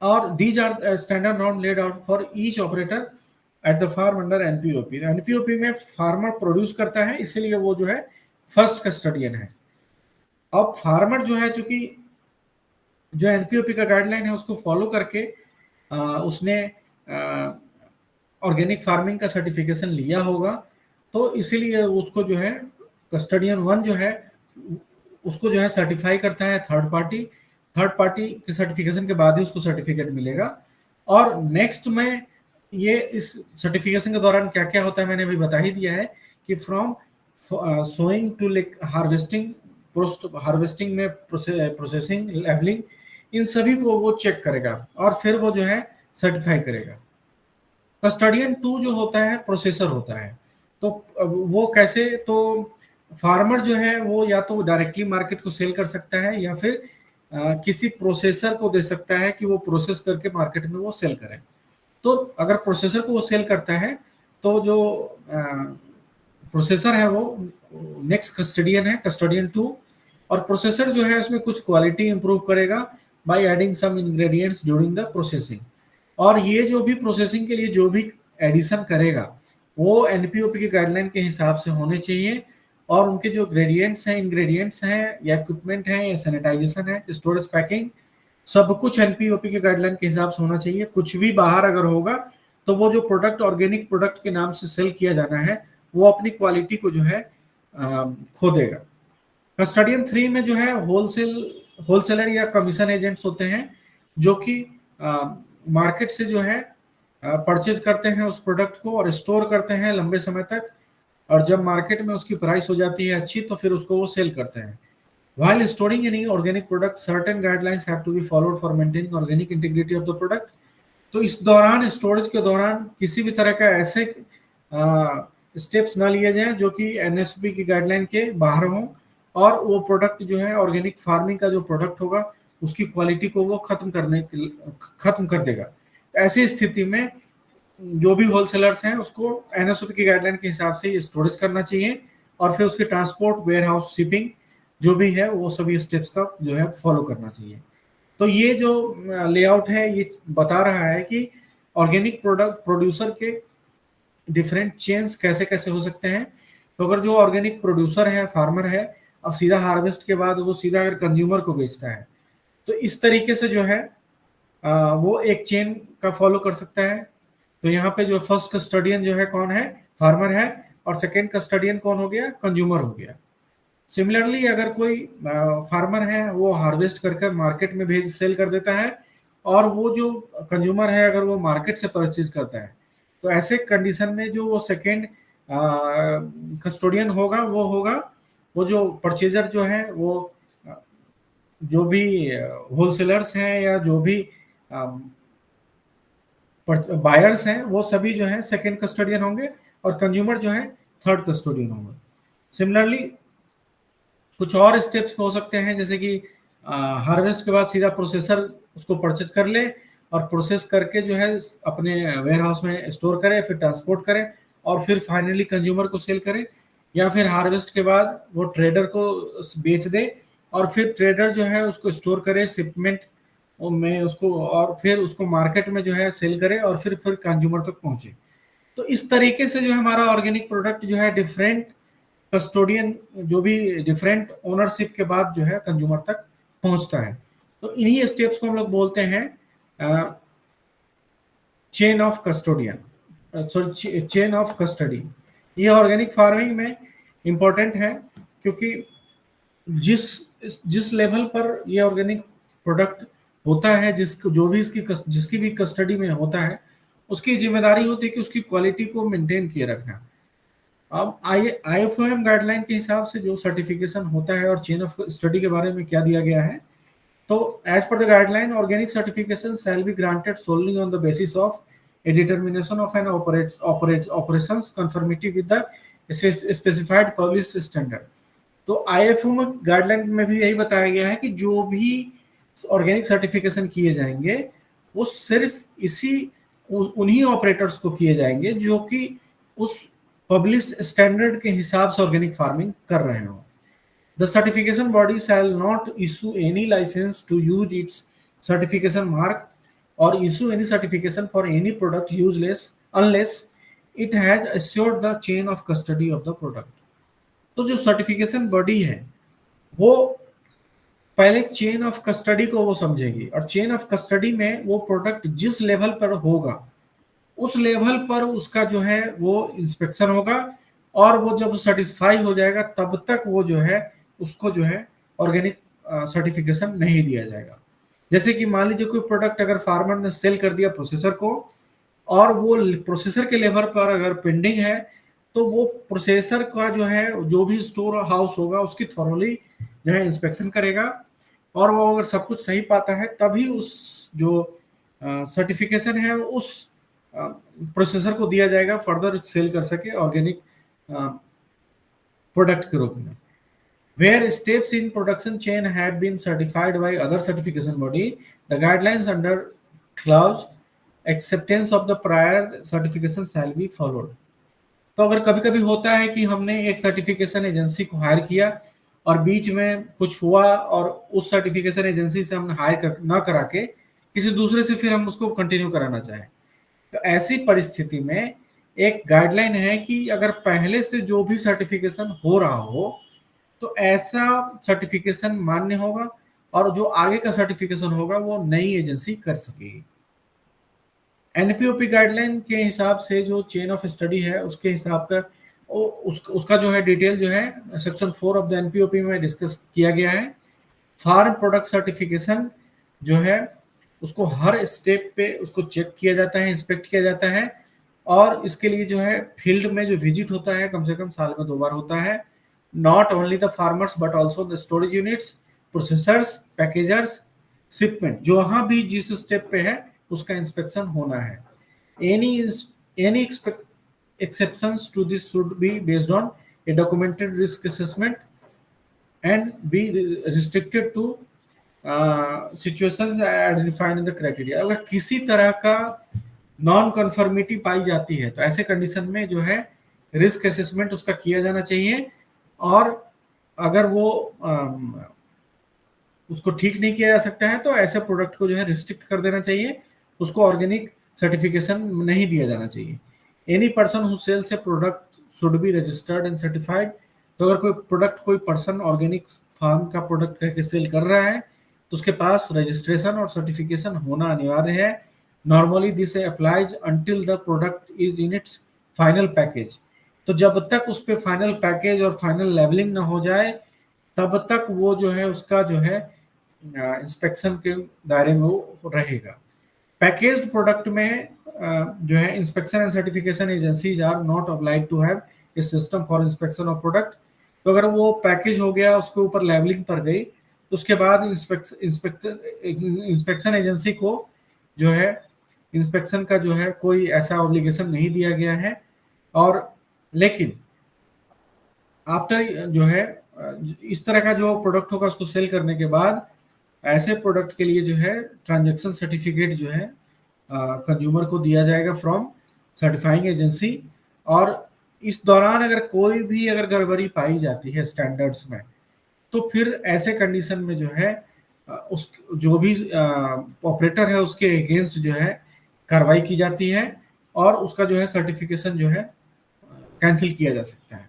और these are standard norm laid out for each operator at the farm under NPOP. NPOP में फार्मर प्रोड्यूस करता है इसीलिए वो जो है फर्स्ट कस्टडियन है। अब फार्मर जो है चूंकि जो एनपीओपी का गाइडलाइन है उसको फॉलो करके उसने ऑर्गेनिक फार्मिंग का सर्टिफिकेशन लिया होगा, तो इसीलिए उसको जो है कस्टडियन वन जो है उसको जो है सर्टिफाई करता है थर्ड पार्टी के सर्टिफिकेशन के बाद ही उसको सर्टिफिकेट मिलेगा। और नेक्स्ट में ये इस सर्टिफिकेशन के दौरान क्या क्या होता है मैंने अभी बता ही दिया है कि from sowing to harvesting, post harvesting में प्रोसेसिंग, लेवलिंग, इन सभी को वो चेक करेगा और फिर वो जो है सर्टिफाई करेगा। कस्टोडियन 2 जो होता है प्रोसेसर होता है। तो वो कैसे, तो फार्मर जो है वो या तो डायरेक्टली मार्केट को सेल कर सकता है या फिर किसी प्रोसेसर को दे सकता है कि वो प्रोसेस करके मार्केट में वो सेल करे। तो अगर प्रोसेसर को वो सेल करता है तो जो प्रोसेसर है वो नेक्स्ट कस्टोडियन है, कस्टोडियन 2। और प्रोसेसर जो है उसमें कुछ क्वालिटी इंप्रूव करेगा by adding some ingredients during the processing. और ये जो भी प्रोसेसिंग के लिए जो भी एडिशन करेगा वो एनपीओपी की गाइडलाइन के हिसाब से होने चाहिए। और उनके जो इंग्रेडिएंट्स हैं या इक्विपमेंट हैं या सैनिटाइजेशन है, स्टोरेज, पैकिंग, सब कुछ एनपीओपी के गाइडलाइन के हिसाब से होना चाहिए। कुछ भी बाहर अगर होगा तो वो जो प्रोडक्ट ऑर्गेनिक प्रोडक्ट के नाम से सेल किया जाना है वो अपनी क्वालिटी को जो है खो देगा। कस्टोडियन 3 में जो है होलसेलर या कमीशन एजेंट्स होते हैं जो कि मार्केट से जो है परचेज करते हैं उस प्रोडक्ट को और स्टोर करते हैं लंबे समय तक। और जब मार्केट में उसकी प्राइस हो जाती है अच्छी तो फिर उसको वो सेल करते हैं। While storing any organic product, certain guidelines have to be followed for maintaining organic integrity of the product। तो इस दौरान, स्टोरेज के दौरान किसी भी तरह का ऐसे स्टेप्स ना लिए जाएं जो कि एनएसपी की गाइडलाइन के बाहर हों और वो प्रोडक्ट जो है ऑर्गेनिक फार्मिंग का जो प्रोडक्ट होगा उसकी क्वालिटी को वो खत्म कर देगा। ऐसी स्थिति में जो भी होलसेलर्स हैं उसको एनएसपी की गाइडलाइन के हिसाब से स्टोरेज करना चाहिए और फिर उसके ट्रांसपोर्ट, वेयर हाउस, शिपिंग जो भी है वो सभी स्टेप्स का जो है फॉलो करना चाहिए। तो ये जो लेआउट है ये बता रहा है कि ऑर्गेनिक प्रोडक्ट प्रोड्यूसर के डिफरेंट चेन्स कैसे कैसे हो सकते हैं। तो अगर जो ऑर्गेनिक प्रोड्यूसर है, फार्मर है, अब सीधा हार्वेस्ट के बाद वो सीधा अगर कंज्यूमर को बेचता है तो इस तरीके से जो है वो एक चेन का फॉलो कर सकता है। तो यहाँ पे जो फर्स्ट कस्टोडियन जो है कौन है, फार्मर है, और सेकेंड कस्टोडियन कौन हो गया, कंज्यूमर हो गया। सिमिलरली अगर कोई फार्मर है वो हार्वेस्ट करके मार्केट में भेज सेल कर देता है और वो जो कंज्यूमर है अगर वो मार्केट से परचेज करता है तो ऐसे कंडीशन में जो वो सेकेंड कस्टोडियन होगा वो जो परचेजर जो है वो जो भी होलसेलर्स हैं या जो भी बायर्स हैं वो सभी जो है सेकेंड कस्टोडियन होंगे और कंज्यूमर जो है थर्ड कस्टोडियन होंगे। सिमिलरली कुछ और स्टेप्स हो सकते हैं जैसे कि हार्वेस्ट के बाद सीधा प्रोसेसर उसको परचेज कर ले और प्रोसेस करके जो है अपने वेयर हाउस में स्टोर करे, फिर ट्रांसपोर्ट करे और फिर फाइनली कंज्यूमर को सेल करे। या फिर हार्वेस्ट के बाद वो ट्रेडर को बेच दे और फिर ट्रेडर जो है उसको स्टोर करे शिपमेंट में उसको और फिर उसको मार्केट में जो है सेल करे और फिर कंज्यूमर तक पहुंचे। तो इस तरीके से जो है हमारा ऑर्गेनिक प्रोडक्ट जो है डिफरेंट कस्टोडियन जो भी डिफरेंट ओनरशिप के बाद जो है कंज्यूमर तक पहुंचता है। तो इन्हीं स्टेप्स को हम लोग बोलते हैं chain of custodian, sorry chain of custody. ये ऑर्गेनिक फार्मिंग में इंपॉर्टेंट है क्योंकि जिस लेवल पर ये ऑर्गेनिक प्रोडक्ट होता है जिसकी भी कस्टडी में होता है उसकी जिम्मेदारी होती है कि उसकी क्वालिटी को मेंटेन किए रखना। अब IFOM गाइडलाइन के हिसाब से जो सर्टिफिकेशन होता है और चेन ऑफ स्टडी के बारे में क्या दिया गया है, तो as per the guideline organic certification shall be granted solely on the basis of a determination of an operations conformity with the specified publish standard. तो IFOM गाइडलाइन में भी यही बताया गया है कि जो भी ऑर्गेनिक सर्टिफिकेशन किए जाएंगे वो सिर्फ उन्हीं ऑपरेटर्स को किए जाएंगे जो कि उस पब्लिश स्टैंडर्ड के हिसाब से ऑर्गेनिक फार्मिंग कर रहे हो। The certification body shall not issue any licence to use its certification mark और issue any certification for any product useless unless it has assured the chain of custody of the product. तो जो certification body है वो पहले chain of custody को वो समझेगी और chain of custody में वो प्रोडक्ट जिस लेवल पर होगा उस लेवल पर उसका जो है वो इंस्पेक्शन होगा और वो जब सेटिस्फाई हो जाएगा तब तक वो जो है उसको जो है ऑर्गेनिक सर्टिफिकेशन नहीं दिया जाएगा। जैसे कि मान लीजिए कोई प्रोडक्ट अगर फार्मर ने सेल कर दिया प्रोसेसर को और वो प्रोसेसर के लेवल पर अगर पेंडिंग है तो वो प्रोसेसर का जो है जो भी स्टोर हाउस होगा उसकी थॉरोली जो है इंस्पेक्शन करेगा और वो अगर सब कुछ सही पाता है तभी उस जो सर्टिफिकेशन है उस प्रोसेसर को दिया जाएगा फर्दर सेल कर सके ऑर्गेनिक प्रोडक्ट के रूप में। Where steps in production chain have been certified by other certification body, the guidelines under clause acceptance of the prior certification shall be followed। तो अगर कभी कभी होता है कि हमने एक सर्टिफिकेशन एजेंसी को हायर किया और बीच में कुछ हुआ और उस सर्टिफिकेशन एजेंसी से हमने ना करा के किसी दूसरे से फिर हम उसको कंटिन्यू कराना चाहें, तो ऐसी परिस्थिति में एक गाइडलाइन है कि अगर पहले से जो भी सर्टिफिकेशन हो रहा हो तो ऐसा सर्टिफिकेशन मान्य होगा और जो आगे का सर्टिफिकेशन होगा वो नई एजेंसी कर सकेगी। एनपीओपी गाइडलाइन के हिसाब से जो चेन ऑफ स्टडी है उसके हिसाब का उसका जो है डिटेल जो है सेक्शन 4 ऑफ द एनपीओपी में डिस्कस किया गया है। फार्म प्रोडक्ट सर्टिफिकेशन जो है उसको हर स्टेप पे उसको चेक किया जाता है, इंस्पेक्ट किया जाता है और इसके लिए जो है फील्ड में जो विजिट होता है कम से कम साल में 2 बार होता है। Not only the farmers but also the storage units, processors, packagers, shipment, जो वहाँ भी जिस स्टेप पे है उसका इंस्पेक्शन होना है। Any exceptions to this should be based on a documented risk assessment and be restricted to situations identified in the criteria। अगर किसी तरह का नॉन कन्फर्मिटी पाई जाती है तो ऐसे कंडीशन में जो है रिस्क असेसमेंट उसका किया जाना चाहिए और अगर वो उसको ठीक नहीं किया जा सकता है तो ऐसे प्रोडक्ट को जो है रिस्ट्रिक्ट कर देना चाहिए, उसको ऑर्गेनिक सर्टिफिकेशन नहीं दिया जाना चाहिए। Any person who sells a product should be registered and certified. तो अगर कोई प्रोडक्ट कोई पर्सन ऑर्गेनिक फार्म का प्रोडक्ट करके सेल कर रहा है तो उसके पास रजिस्ट्रेशन और सर्टिफिकेशन होना अनिवार्य है। Normally this applies until the product is in its final package. तो जब तक उस पर फाइनल पैकेज और फाइनल लेवलिंग ना हो जाए तब तक वो जो है उसका जो है इंस्पेक्शन के दायरे में वो रहेगा। पैकेज्ड प्रोडक्ट में जो है inspection and certification agencies are not obliged to have a system for inspection of product. तो अगर वो पैकेज हो गया उसके ऊपर लेवलिंग पर गई तो उसके बाद इंस्पेक्शन एजेंसी को जो है इंस्पेक्शन का जो है कोई ऐसा ऑब्लिगेशन नहीं दिया गया है। और लेकिन आफ्टर जो है इस तरह का जो प्रोडक्ट होगा उसको सेल करने के बाद ऐसे प्रोडक्ट के लिए जो है ट्रांजैक्शन सर्टिफिकेट जो है कंज्यूमर को दिया जाएगा फ्रॉम सर्टिफाइंग एजेंसी। और इस दौरान अगर कोई भी अगर गड़बड़ी पाई जाती है स्टैंडर्ड्स में तो फिर ऐसे कंडीशन में जो है उस जो भी ऑपरेटर है उसके अगेंस्ट जो है कार्रवाई की जाती है और उसका जो है सर्टिफिकेशन जो है कैंसिल किया जा सकता है।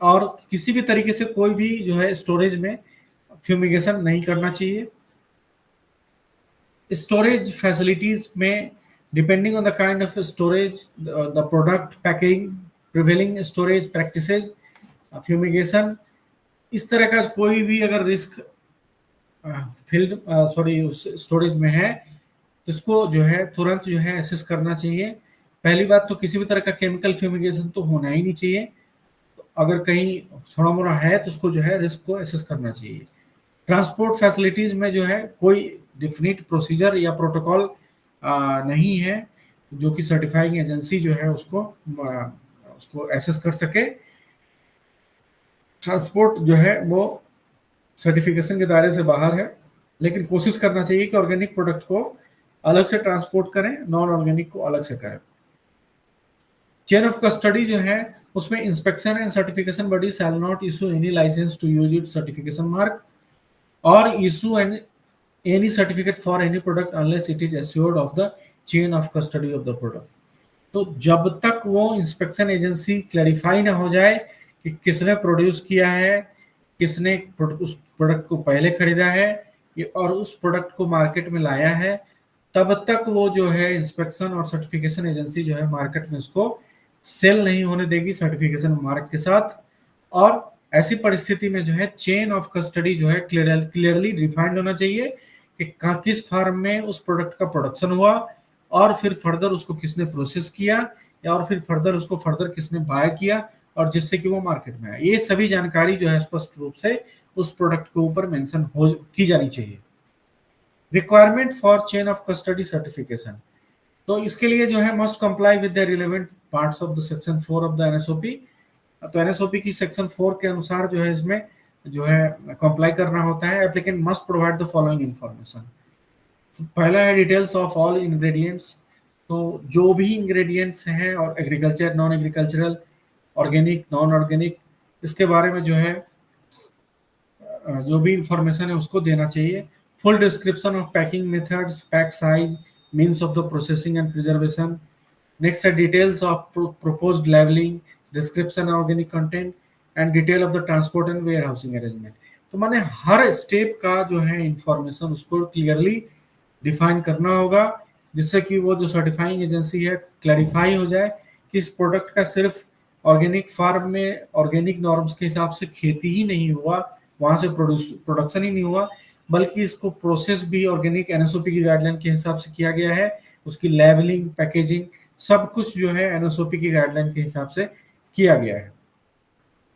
और किसी भी तरीके से कोई भी जो है स्टोरेज में फ्यूमिगेशन नहीं करना चाहिए। स्टोरेज फैसिलिटीज में depending on the kind of storage the product packing prevailing storage practices fumigation इस तरह का कोई भी अगर रिस्क फील्ड स्टोरेज में है तो इसको जो है तुरंत जो है एसेस करना चाहिए। पहली बात तो किसी भी तरह का केमिकल फ्यूमिगेशन तो होना ही नहीं चाहिए। तो अगर कहीं थोड़ा मोड़ा है तो उसको जो है रिस्क को एसेस करना चाहिए। ट्रांसपोर्ट फैसिलिटीज में जो है कोई डिफिनिट प्रोसीजर या प्रोटोकॉल नहीं है जो कि सर्टिफाइंग एजेंसी जो है उसको एसेस कर सके। ट्रांसपोर्ट जो है वो सर्टिफिकेशन के दायरे से बाहर है, लेकिन कोशिश करना चाहिए कि ऑर्गेनिक प्रोडक्ट को अलग से ट्रांसपोर्ट करें, नॉन ऑर्गेनिक को अलग से करें। चेन ऑफ कस्टडी जो है उसमें inspection and certification body shall not issue any licence to use it certification mark और issue any certificate for any product unless it is assured of the chain of custody of the product. तो जब तक वो inspection agency clarify ना हो जाए कि किसने प्रोड्यूस किया है, किसने उस प्रोडक्ट को पहले खरीदा है और उस प्रोडक्ट को मार्केट में लाया है, तब तक वो जो है इंस्पेक्शन और सर्टिफिकेशन एजेंसी जो है मार्केट में उसको सेल नहीं होने देगी सर्टिफिकेशन मार्क के साथ। और ऐसी परिस्थिति में जो है चेन ऑफ कस्टडी जो है क्लियरली डिफाइंड होना चाहिए कि किस फार्म में उस प्रोडक्ट का प्रोडक्शन हुआ और फिर फर्दर उसको किसने प्रोसेस किया या और फिर फर्दर उसको किसने बाय किया और जिससे कि वो मार्केट में आए। ये सभी जानकारी जो है स्पष्ट रूप से उस प्रोडक्ट के ऊपर मेंशन हो की जानी चाहिए। Requirement for chain of custody certification, तो इसके लिए जो है must comply with the relevant parts of the section 4 of the NSOP. तो एनएसओपी की सेक्शन 4 के अनुसार जो है इसमें जो है कंप्लाई करना होता है। Applicant must provide the following information. पहला है डिटेल्स ऑफ ऑल इंग्रेडिएंट्स, तो जो भी इंग्रेडिएंट्स हैं और agriculture, non agricultural, organic, non organic, इसके बारे में जो है जो भी इंफॉर्मेशन है उसको देना चाहिए। Full description of packing methods, pack size, means of the processing and preservation. Next है details of proposed labelling, description organic content and detail of the transport and warehousing arrangement. तो माने हर step का जो है information उसको clearly define करना होगा, जिससे कि वो जो सर्टिफाइंग एजेंसी है क्लैरिफाई हो जाए कि इस प्रोडक्ट का सिर्फ ऑर्गेनिक फार्म में ऑर्गेनिक नॉर्म्स के हिसाब से खेती ही नहीं हुआ, वहां से प्रोडक्शन ही नहीं हुआ, बल्कि इसको प्रोसेस भी ऑर्गेनिक एनएसओपी की गाइडलाइन के हिसाब से किया गया है। उसकी लेवलिंग, पैकेजिंग, सब कुछ जो है एनएसओपी की गाइडलाइन के हिसाब से किया गया है।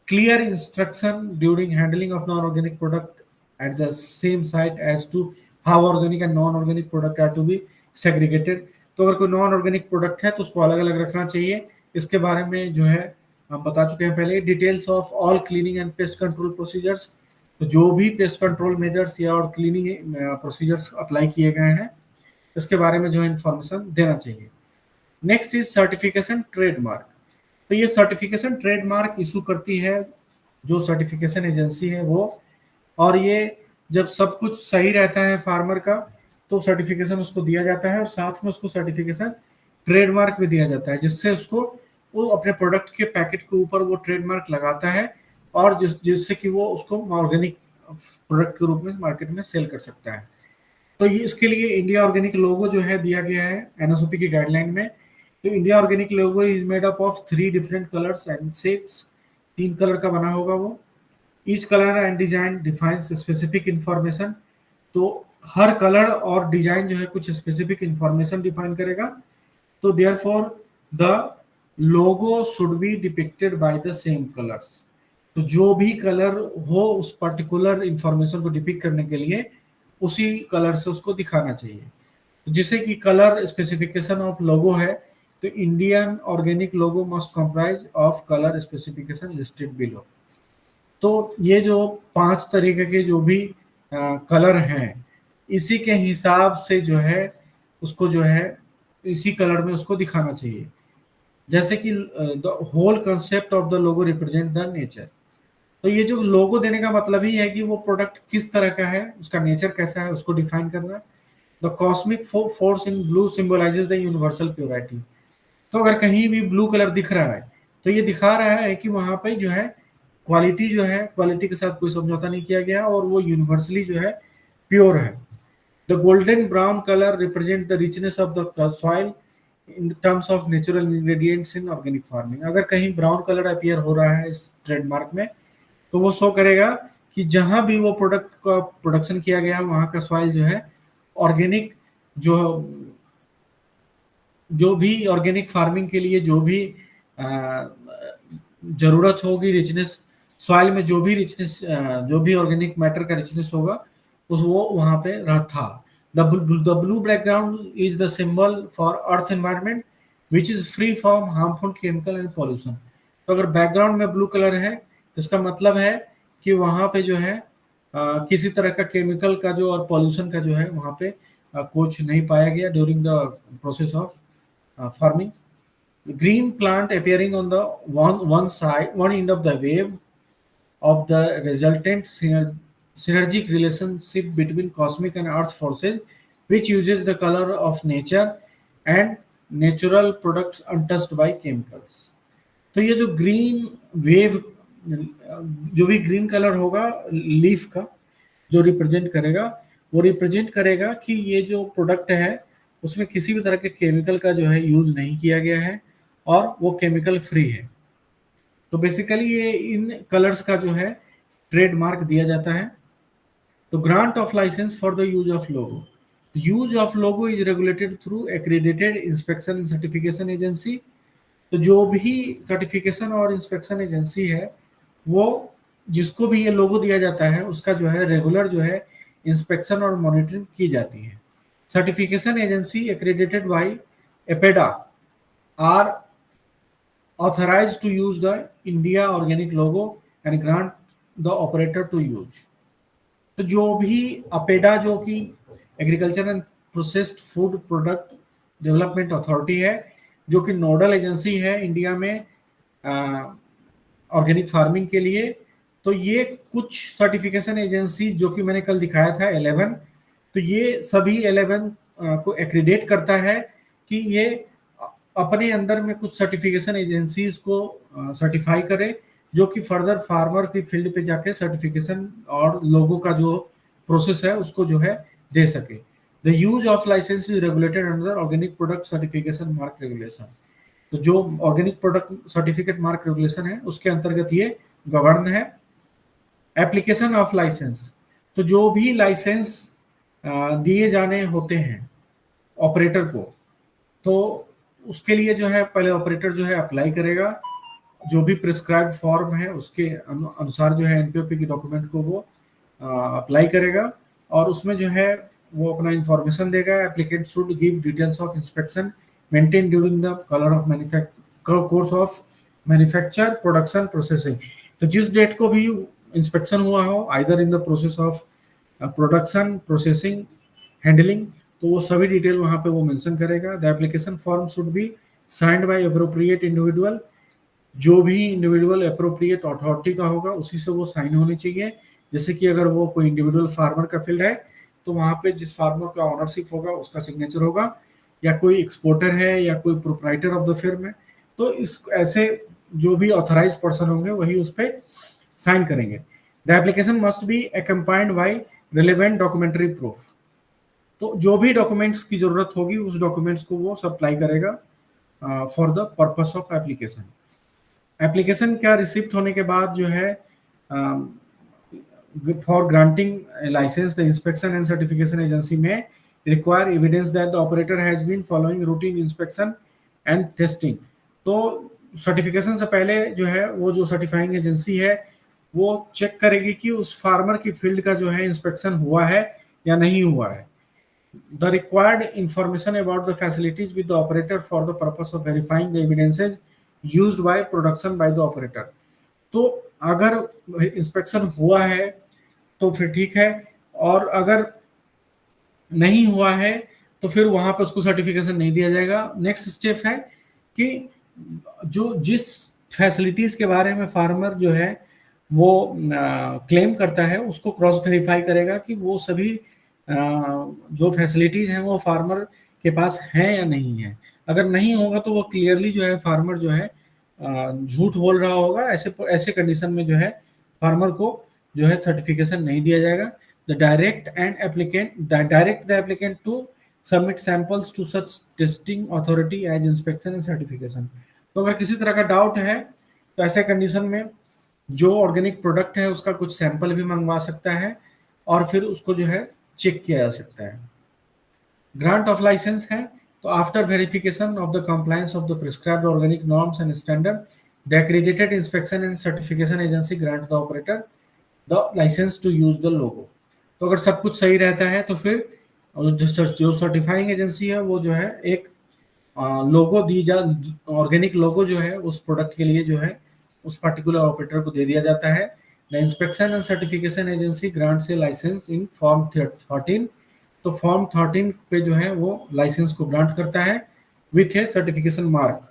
Clear instruction during handling of non organic product at the same site as to how organic and non organic product are to be segregated. तो अगर कोई नॉन ऑर्गेनिक प्रोडक्ट है तो उसको अलग अलग रखना चाहिए। इसके बारे में जो है हम बता चुके हैं पहले। Details of all cleaning and pest control procedures, तो जो भी पेस्ट कंट्रोल मेजर्स या और क्लीनिंग प्रोसीजर्स अप्लाई किए गए हैं इसके बारे में जो है इंफॉर्मेशन देना चाहिए। Next is certification trademark. तो ये सर्टिफिकेशन ट्रेडमार्क इशू करती है जो सर्टिफिकेशन एजेंसी है वो, और ये जब सब कुछ सही रहता है फार्मर का तो सर्टिफिकेशन उसको दिया जाता है, और साथ में उसको सर्टिफिकेशन ट्रेडमार्क भी दिया जाता है, जिससे उसको वो अपने प्रोडक्ट के पैकेट के ऊपर वो ट्रेडमार्क लगाता है, और जिससे कि वो उसको ऑर्गेनिक प्रोडक्ट के रूप में मार्केट में सेल कर सकता है। तो ये इसके लिए इंडिया ऑर्गेनिक लोगो जो है दिया गया है एनएसओपी की गाइडलाइन में। तो India organic logo is made up of 3 different colours and shades, 3 colour का बना होगा वो। Each colour and design defines specific information, तो हर कलर और डिजाइन जो है कुछ स्पेसिफिक इंफॉर्मेशन डिफाइन करेगा। तो therefore the logo should be depicted by the same colours, तो जो भी कलर हो उस पर्टिकुलर इंफॉर्मेशन को डिपिक्ट करने के लिए उसी कलर से उसको दिखाना चाहिए। तो जैसे कि कलर स्पेसिफिकेशन ऑफ लोगो है, तो Indian organic logo must comprise of colour specification listed below. तो ये जो 5 तरीके के जो भी कलर हैं इसी के हिसाब से जो है उसको जो है इसी कलर में उसको दिखाना चाहिए। जैसे कि the whole concept of the logo represent the nature, तो ये जो लोगो देने का मतलब ही है कि वो प्रोडक्ट किस तरह का है, उसका नेचर कैसा है, उसको डिफाइन करना। The cosmic force in blue symbolizes the universal purity, तो अगर कहीं भी ब्लू कलर दिख रहा है तो ये दिखा रहा है कि वहां पे जो है क्वालिटी जो है, क्वालिटी के साथ कोई समझौता नहीं किया गया और वो यूनिवर्सली जो है प्योर है। The golden brown colour represent the richness of the soil in terms of natural ingredients in organic farming. अगर कहीं ब्राउन कलर अपीयर हो रहा है इस ट्रेडमार्क में तो वो शो करेगा कि जहां भी वो प्रोडक्ट का प्रोडक्शन किया गया वहां का सॉइल जो है ऑर्गेनिक, जो भी ऑर्गेनिक फार्मिंग के लिए जो भी जरूरत होगी, रिचनेस सॉइल में जो भी रिचनेस, जो भी ऑर्गेनिक मैटर का रिचनेस होगा उस वो वहां पे रहा था। The blue background is the symbol for earth environment which is free from harmful chemical and pollution. तो अगर बैकग्राउंड में ब्लू कलर है तो इसका मतलब है कि वहां पे जो है किसी तरह का केमिकल का जो और पॉल्यूशन का जो है वहां पे कुछ नहीं पाया गया during the process of farming. Green plant appearing on the one side, one end of the wave of the resultant synergic relationship between cosmic and earth forces, which uses the color of nature and natural products untouched by chemicals. तो ये जो green wave, जो भी green colour होगा leaf का जो represent करेगा, वो रिप्रेजेंट करेगा कि ये जो प्रोडक्ट है उसमें किसी भी तरह के केमिकल का जो है यूज नहीं किया गया है और वो केमिकल फ्री है। तो बेसिकली ये इन कलर्स का जो है ट्रेडमार्क दिया जाता है। तो grant of license for the use of logo, use of logo is regulated through accredited inspection and certification agency तो जो भी सर्टिफिकेशन और इंस्पेक्शन एजेंसी है, वो जिसको भी ये लोगो दिया जाता है उसका जो है रेगुलर जो है इंस्पेक्शन और मॉनिटरिंग की जाती है। Certification agency accredited by APEDA are authorized to use the India organic logo and grant the operator to use। तो जो भी अपेडा जो कि agriculture and processed food product development authority है, जो कि नोडल एजेंसी है इंडिया में ऑर्गेनिक फार्मिंग के लिए, तो ये कुछ सर्टिफिकेशन एजेंसी जो कि मैंने कल दिखाया था 11, तो ये सभी 11 को एक्रीडेट करता है कि ये अपने अंदर में कुछ सर्टिफिकेशन एजेंसीज को सर्टिफाई करे, जो कि फर्दर फार्मर की फील्ड पे जाके सर्टिफिकेशन और लोगों का जो प्रोसेस है उसको जो है दे सके। The use of license is regulated under organic product certification mark regulation. तो जो organic product certificate mark regulation है उसके अंतर्गत ये गवर्न है। एप्लीकेशन ऑफ लाइसेंस, तो जो भी लाइसेंस दिए जाने होते हैं ऑपरेटर को, तो उसके लिए जो है पहले ऑपरेटर जो है अप्लाई करेगा, जो भी प्रिस्क्राइब्ड फॉर्म है उसके अनुसार जो है एनपीओपी की डॉक्यूमेंट को वो अप्लाई करेगा, और उसमें जो है वो अपना इंफॉर्मेशन देगा। Applicant should give details of inspection maintain during the colour of course of manufacture production processing. तो जिस डेट को भी इंस्पेक्शन हुआ हो, either in the process of production, processing, handling, तो वो सभी डिटेल वहां पे वो मेंशन करेगा। The application form should be signed by appropriate individual, जो भी इंडिविजुअल अप्रोप्रिएट अथॉरिटी का होगा उसी से वो साइन होने चाहिए। जैसे कि अगर वो कोई इंडिविजुअल फार्मर का फील्ड है तो वहां पे जिस फार्मर का ऑनरशिप होगा उसका सिग्नेचर होगा, या कोई एक्सपोर्टर है या कोई प्रोप्राइटर ऑफ द फर्म है, तो इस ऐसे जो भी ऑथराइज पर्सन होंगे वही उस पर साइन करेंगे। The application must be accompanied by relevant documentary proof. तो जो भी डॉक्यूमेंट्स की जरूरत होगी उस डॉक्यूमेंट्स को वो सप्लाई करेगा for the purpose of application. Application का रिसिप्ट होने के बाद जो है for granting licence, the inspection and certification agency may require evidence that the operator has been following routine inspection and testing. तो सर्टिफिकेशन से पहले जो है वो जो सर्टिफाइंग एजेंसी है वो चेक करेगी कि उस फार्मर की फील्ड का जो है इंस्पेक्शन हुआ है या नहीं हुआ है। The required information about the facilities with the operator for the purpose of verifying the evidences used by production by the operator। तो अगर इंस्पेक्शन हुआ है तो फिर ठीक है, और अगर नहीं हुआ है तो फिर वहां पर उसको सर्टिफिकेशन नहीं दिया जाएगा। नेक्स्ट स्टेप है कि जो जिस फैसिलिटीज के बारे में फार्मर जो है वो क्लेम करता है उसको क्रॉस वेरीफाई करेगा कि वो सभी जो फैसिलिटीज हैं वो फार्मर के पास हैं या नहीं है। अगर नहीं होगा तो वो क्लियरली जो है फार्मर जो है झूठ बोल रहा होगा। ऐसे ऐसे कंडीशन में जो है फार्मर को जो है सर्टिफिकेशन नहीं दिया जाएगा। The direct the applicant to submit samples to such testing authority as inspection and certification. तो अगर किसी तरह का डाउट है तो ऐसे कंडीशन में जो ऑर्गेनिक प्रोडक्ट है उसका कुछ सैंपल भी मंगवा सकता है और फिर उसको जो है चेक किया जा सकता है। ग्रांट ऑफ लाइसेंस है तो after verification of the compliance of the prescribed organic norms and standard, the accredited inspection and certification agency grant the operator the license to use the logo. तो अगर सब कुछ सही रहता है तो फिर जो सर्टिफाइंग एजेंसी है वो जो है एक लोगो दी जा ऑर्गेनिक लोगो जो है उस प्रोडक्ट के लिए जो है उस पर्टिकुलर ऑपरेटर को दे दिया जाता है। The inspection and certification agency grant से लाइसेंस इन फॉर्म 13। तो फॉर्म 13 पे जो है वो लाइसेंस को ग्रांट करता है with a certification mark.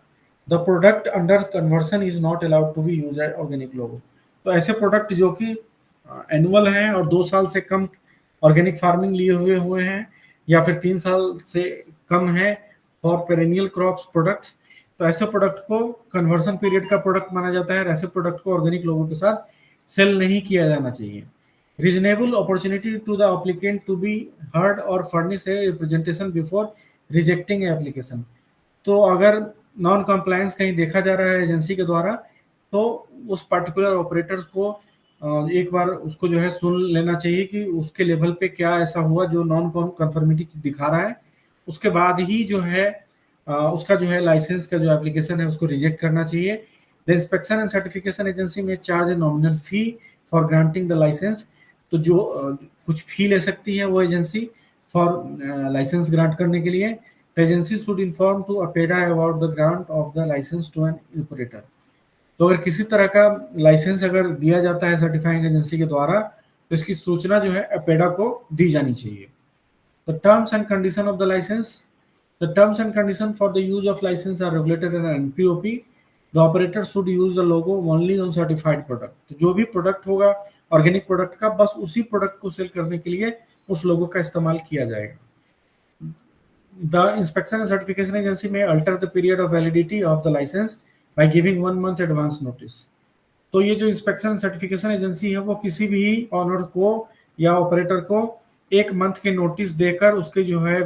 The product under conversion is not allowed to be use at organic logo. तो ऐसे प्रोडक्ट जो कि एनुअल हैं और 2 साल से कम ऑर्गेनिक फार्मिंग लिए हुए हैं या फिर 3 साल से कम है फॉर पेरेनियल क्रॉप्स प्रोडक्ट्स, तो ऐसे प्रोडक्ट को कन्वर्सन पीरियड का प्रोडक्ट माना जाता है। ऐसे प्रोडक्ट को ऑर्गेनिक लोगों के साथ सेल नहीं किया जाना चाहिए। Reasonable opportunity to the applicant to be heard और furnish a representation before rejecting application. तो अगर नॉन कंप्लायंस कहीं देखा जा रहा है एजेंसी के द्वारा तो उस पर्टिकुलर ऑपरेटर को एक बार उसको जो है सुन लेना चाहिए कि उसके लेवल पे क्या ऐसा हुआ जो नॉन कंफर्मिटी दिखा रहा है। उसके बाद ही जो है उसका जो है लाइसेंस का जो एप्लीकेशन है उसको रिजेक्ट करना चाहिए। The inspection and certification agency may charge a nominal fee for granting the licence. तो जो कुछ फी ले सकती है वो एजेंसी फॉर लाइसेंस ग्रांट करने के लिए। The agency should inform to APEDA about the grant of the license to an operator. तो अगर किसी तरह का लाइसेंस अगर दिया जाता है सर्टिफाइंग एजेंसी के द्वारा तो इसकी सूचना जो है अपेडा को दी जानी चाहिए। The terms and condition of the license. The terms and condition for the use of license are regulated in NPOP. The operator should use the logo only on certified product. तो जो भी प्रोडक्ट होगा organic product का, बस उसी product को cell करने के लिए उस लोगो का इस्तेमाल किया जाएगा। The inspection and certification agency may alter the period of validity of the license by giving 1 month advance notice। तो ये जो इंस्पेक्शन सर्टिफिकेशन एजेंसी है वो किसी भी ऑनर को या ऑपरेटर को 1 मंथ के नोटिस देकर उसके जो है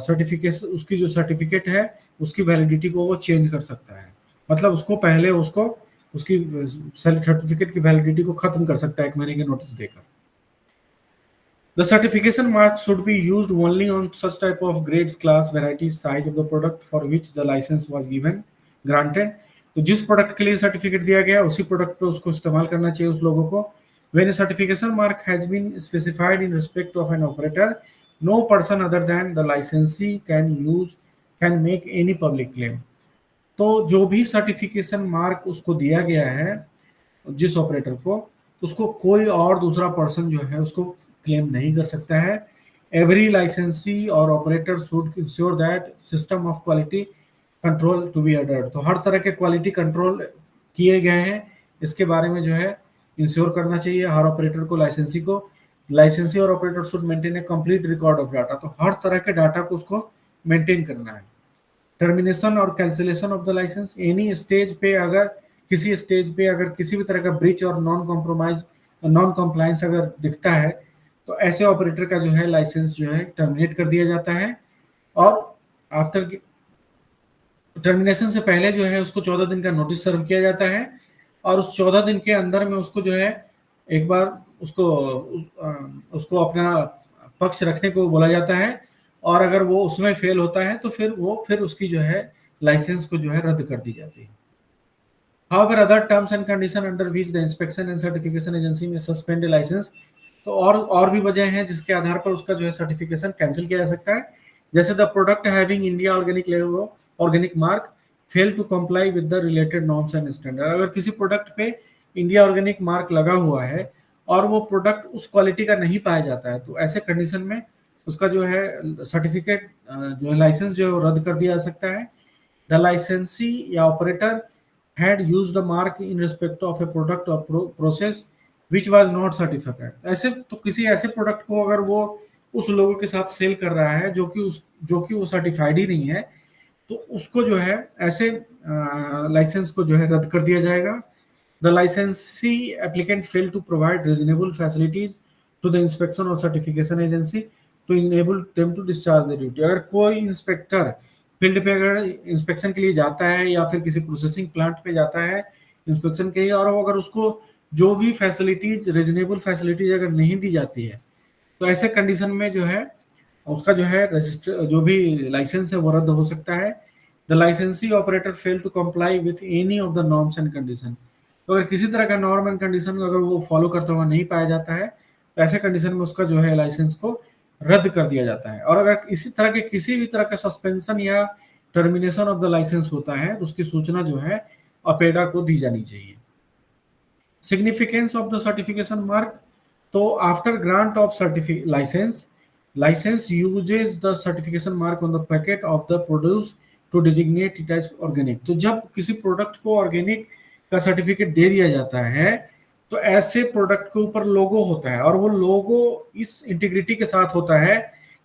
सर्टिफिकेशन, उसकी जो सर्टिफिकेट है उसकी वैलिडिटी को वो चेंज कर सकता है। मतलब उसको पहले उसको उसकी सर्टिफिकेट की वैलिडिटी को खत्म कर सकता है 1 महीने के नोटिस देकर। The certification mark should be used only on such type of grades, class, varieties, size of the product for which the license was given, granted। तो जिस प्रोडक्ट के लिए सर्टिफिकेट दिया गया उसी प्रोडक्ट पे उसको इस्तेमाल करना चाहिए उस लोगों को। When a certification mark has been specified in respect of an operator, no person other than the licensee can make any public claim। तो जो भी सर्टिफिकेशन मार्क उसको दिया गया है जिस ऑपरेटर को, उसको कोई और दूसरा पर्सन जो है उसको क्लेम नहीं कर सकता है। एवरी लाइसेंसी और operator should ensure that system of quality control to be adhered. तो हर तरह के क्वालिटी कंट्रोल किए गए हैं, इसके बारे में जो है इंश्योर करना चाहिए हर ऑपरेटर को, लाइसेंसी को। लाइसेंसी और operator should maintain A complete record of data. तो हर तरह के डाटा को उसको मेंटेन करना है। टर्मिनेशन और cancellation of the license. Any stage पे अगर किसी स्टेज पे अगर किसी भी तरह का ब्रीच और नॉन कॉम्प्लायंस अगर दिखता है तो ऐसे ऑपरेटर का जो है लाइसेंस जो है टर्मिनेट कर दिया जाता है। और आफ्टर टर्मिनेशन से पहले जो है उसको 14 दिन का नोटिस सर्व किया जाता है और उस 14 दिन के अंदर में उसको जो है एक बार उसको अपना पक्ष रखने को बोला जाता है और अगर वो उसमें फेल होता है तो फिर उसकी जो है लाइसेंस को जो है रद्द कर दी जाती है। However, other terms and conditions under which the inspection and certification agency may suspend a license। तो और भी वजह हैं जिसके आधार पर उसका जो है सर्टिफिकेशन कैंसिल किया जा सकता है। जैसे the product having India organic label organic mark fail to comply with the related norms and standard. अगर किसी प्रोडक्ट पे इंडिया ऑर्गेनिक मार्क लगा हुआ है और वो प्रोडक्ट उस क्वालिटी का नहीं पाया जाता है तो ऐसे कंडीशन में उसका जो है सर्टिफिकेट जो है लाइसेंस जो है वो रद्द कर दिया जा सकता है। द लाइसेंसी या operator had used a mark in respect of a product or process which was not certified। ऐसे तो किसी ऐसे प्रोडक्ट को अगर वो उस लोगों के साथ सेल कर रहा है जो कि वो सर्टिफाइड ही नहीं है तो उसको जो है ऐसे लाइसेंस को जो है रद्द कर दिया जाएगा। The licensee applicant fail to provide reasonable facilities to the inspection और certification agency to enable them to discharge the duty. अगर कोई इंस्पेक्टर फील्ड पे अगर इंस्पेक्शन के लिए जाता है या फिर किसी प्रोसेसिंग प्लांट पे जाता है इंस्पेक्शन के लिए और अगर उसको जो भी फैसिलिटीज रीजनेबल फैसिलिटीज अगर नहीं दी जाती है तो ऐसे कंडीशन में जो है उसका जो है रजिस्टर जो भी लाइसेंस है वो रद्द हो सकता है। The licensee operator fail to comply with any of the norms and condition. तो अगर किसी तरह का नॉर्म एंड कंडीशन अगर वो फॉलो करता हुआ नहीं पाया जाता है तो ऐसे कंडीशन में उसका जो है लाइसेंस को रद्द कर दिया जाता है। और अगर इसी तरह के किसी भी तरह का सस्पेंशन या टर्मिनेशन ऑफ द लाइसेंस होता है तो उसकी सूचना जो है अपेडा को दी जानी चाहिए। Significance of the certification mark. तो after grant of licence uses the certification mark on the packet of the produce to designate it as organic. तो जब किसी प्रोडक्ट को ऑर्गेनिक का सर्टिफिकेट दे दिया जाता है तो ऐसे प्रोडक्ट के ऊपर लोगो होता है और वो लोगो इस इंटीग्रिटी के साथ होता है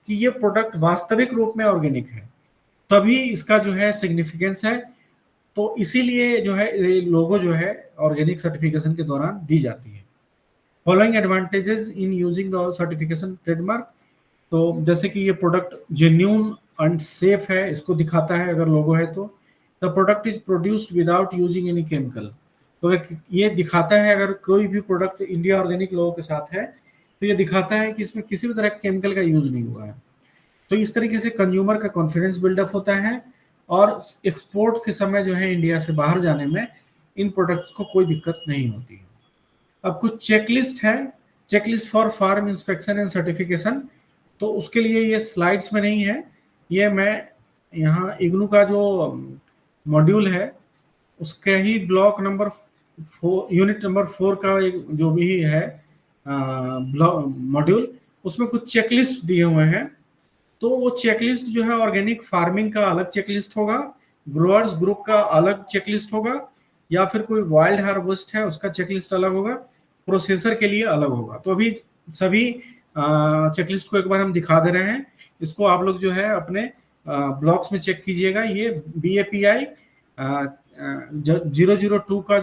कि ये प्रोडक्ट वास्तविक रूप में ऑर्गेनिक है, तभी इसका जो है सिग्निफिकेंस है। तो इसीलिए जो है लोगो जो है ऑर्गेनिक सर्टिफिकेशन के दौरान दी जाती है। Following advantages in using the certification trademark. तो जैसे कि ये प्रोडक्ट जेन्यून एंड सेफ है इसको दिखाता है अगर लोगो है तो। The product is produced without using any chemical. तो ये दिखाता है अगर कोई भी प्रोडक्ट इंडिया ऑर्गेनिक लोगो के साथ है तो ये दिखाता है कि इसमें किसी भी तरह के केमिकल का यूज नहीं हुआ है। तो इस तरीके से कंज्यूमर का कॉन्फिडेंस बिल्डअप होता है और एक्सपोर्ट के समय जो है इंडिया से बाहर जाने में इन प्रोडक्ट्स को कोई दिक्कत नहीं होती है। अब कुछ चेकलिस्ट है, checklist for farm inspection and certification. तो उसके लिए ये स्लाइड्स में नहीं है, ये मैं यहाँ इग्नू का जो मॉड्यूल है उसके ही ब्लॉक नंबर 4, यूनिट नंबर 4 का एक जो भी है मॉड्यूल, उसमें कुछ चेकलिस्ट दिए हुए हैं। तो वो चेकलिस्ट जो है ऑर्गेनिक फार्मिंग का अलग चेकलिस्ट होगा, ग्रोअर्स ग्रुप का अलग चेकलिस्ट होगा, या फिर कोई वाइल्ड हार्वेस्ट है उसका चेकलिस्ट अलग होगा, प्रोसेसर के लिए अलग होगा। तो अभी सभी चेकलिस्ट को एक बार हम दिखा दे रहे हैं। इसको आप लोग जो है अपने ब्लॉक्स में चेक कीजिएगा। ये BAPI 002 का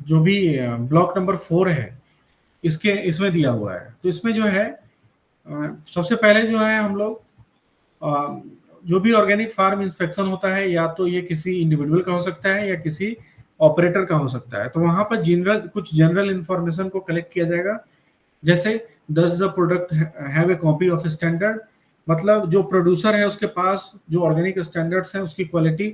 जो भी ब्लॉक नंबर 4 है इसके इसमें दिया हुआ है। तो इसमें जो है सबसे पहले जो है हम लोग जो भी ऑर्गेनिक फार्म इंस्पेक्शन होता है, या तो ये किसी इंडिविजुअल का हो सकता है या किसी ऑपरेटर का हो सकता है। तो वहां पर कुछ जनरल इंफॉर्मेशन को कलेक्ट किया जाएगा, जैसे does the product have a copy of standard, मतलब जो प्रोड्यूसर है उसके पास जो ऑर्गेनिक स्टैंडर्ड्स हैं उसकी क्वालिटी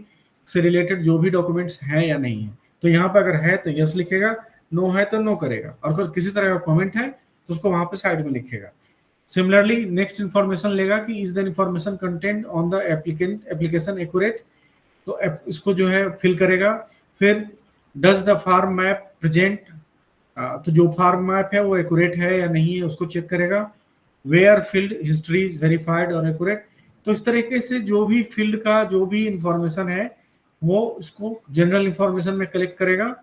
से रिलेटेड जो भी डॉक्यूमेंट्स हैं या नहीं है। तो यहाँ पर अगर है तो यस लिखेगा, नो है तो नो करेगा, और अगर किसी तरह का कमेंट है तो उसको वहां पे साइड में लिखेगा। सिमिलरली नेक्स्ट इंफॉर्मेशन लेगा कि is the information content on the application accurate, तो इसको जो है फिल करेगा। फिर does the farm map present, तो जो फार्म मैप है वो एक्यूरेट है या नहीं है उसको चेक करेगा। Where field history is verified और एक्यूरेट, तो इस तरीके से जो भी फील्ड का जो भी इंफॉर्मेशन है वो उसको जनरल इंफॉर्मेशन में कलेक्ट करेगा।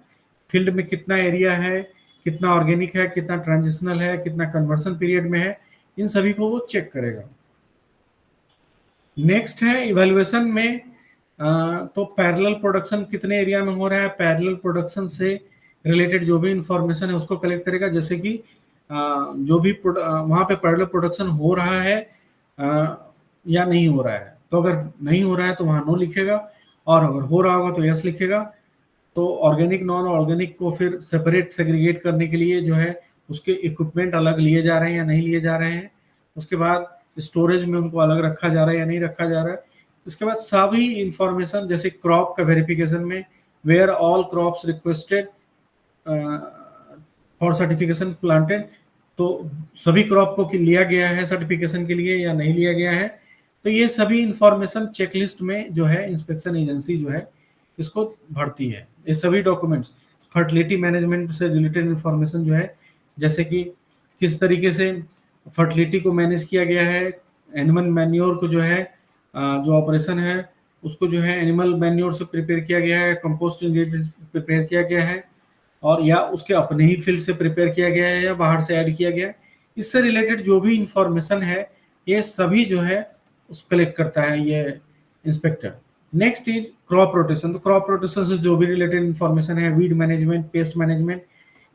फील्ड में कितना एरिया है, कितना ऑर्गेनिक है, कितना ट्रांजिशनल है, कितना कन्वर्सन पीरियड में है, इन सभी को वो चेक करेगा। नेक्स्ट है इवैल्यूएशन में, तो पैरेलल प्रोडक्शन कितने एरिया में हो रहा है, पैरेलल प्रोडक्शन से रिलेटेड जो भी इंफॉर्मेशन है उसको कलेक्ट करेगा। जैसे कि जो भी वहां पे पैरेलल प्रोडक्शन हो रहा है या नहीं हो रहा है, तो अगर नहीं हो रहा है तो वहां नो लिखेगा, और अगर हो रहा होगा तो यस लिखेगा। तो ऑर्गेनिक नॉन ऑर्गेनिक को फिर सेपरेट सेग्रीगेट करने के लिए जो है उसके इक्विपमेंट अलग लिए जा रहे हैं या नहीं लिए जा रहे हैं, उसके बाद स्टोरेज में उनको अलग रखा जा रहा है या नहीं रखा जा रहा है। उसके बाद सभी इंफॉर्मेशन, जैसे क्रॉप का वेरिफिकेशन में where all crops requested for certification planted, तो सभी क्रॉप को लिया गया है सर्टिफिकेशन के लिए या नहीं लिया गया है। तो ये सभी इंफॉर्मेशन चेकलिस्ट में जो है इंस्पेक्शन एजेंसी जो है इसको भरती है। ये सभी डॉक्यूमेंट्स फर्टिलिटी मैनेजमेंट से रिलेटेड इंफॉर्मेशन जो है, जैसे कि किस तरीके से फर्टिलिटी को मैनेज किया गया है, एनिमल मैन्योर को जो है जो ऑपरेशन है उसको जो है एनिमल मैन्योर से प्रिपेयर किया गया है, कंपोस्ट इंग्रेडिएंट प्रिपेयर किया गया है, और या उसके अपने ही फील्ड से प्रिपेयर किया गया है या बाहर से ऐड किया गया है। इससे रिलेटेड जो भी इंफॉर्मेशन है ये सभी जो है उस कलेक्ट करता है ये inspector. Next is crop rotation. तो क्रॉप रोटेशन से जो भी रिलेटेड इंफॉर्मेशन है, वीड मैनेजमेंट, पेस्ट मैनेजमेंट,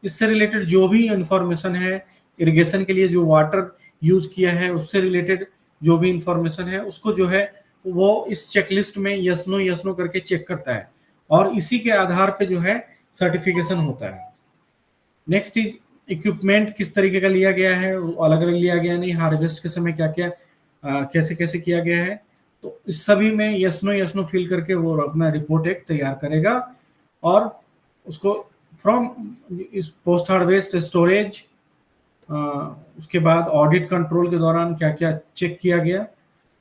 इससे रिलेटेड जो भी इंफॉर्मेशन है, इरिगेशन के लिए जो वाटर यूज किया है उससे रिलेटेड जो भी इंफॉर्मेशन है उसको जो है वो इस चेकलिस्ट में यस नो करके चेक करता है, और इसी के आधार पे जो है सर्टिफिकेशन होता है। नेक्स्ट इज इक्विपमेंट किस तरीके का लिया गया है, अलग अलग लिया गया नहीं, हार्वेस्ट के समय क्या क्या कैसे कैसे किया गया है, तो इस सभी में यस नो फिल करके वो अपना रिपोर्ट एक तैयार करेगा, और उसको फ्रॉम इस पोस्ट हार्वेस्ट स्टोरेज, उसके बाद ऑडिट कंट्रोल के दौरान क्या क्या चेक किया गया,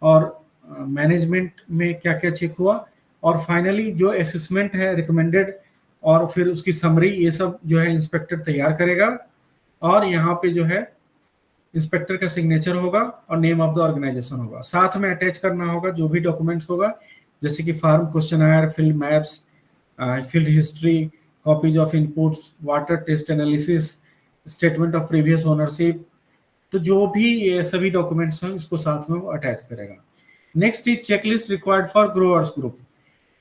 और मैनेजमेंट में क्या क्या चेक हुआ, और फाइनली जो असेसमेंट है रिकमेंडेड, और फिर उसकी समरी, ये सब जो है इंस्पेक्टर तैयार करेगा। और यहाँ पे जो है इंस्पेक्टर का सिग्नेचर होगा और नेम ऑफ द ऑर्गेनाइजेशन होगा। साथ में अटैच करना होगा जो भी डॉक्यूमेंट्स होगा, जैसे कि farm questionnaire, field maps, field history, copies of inputs, water test analysis, statement of previous ownership, तो जो भी ये सभी डॉक्यूमेंट्स हैं इसको साथ में वो अटैच करेगा। Next is checklist required for growers group.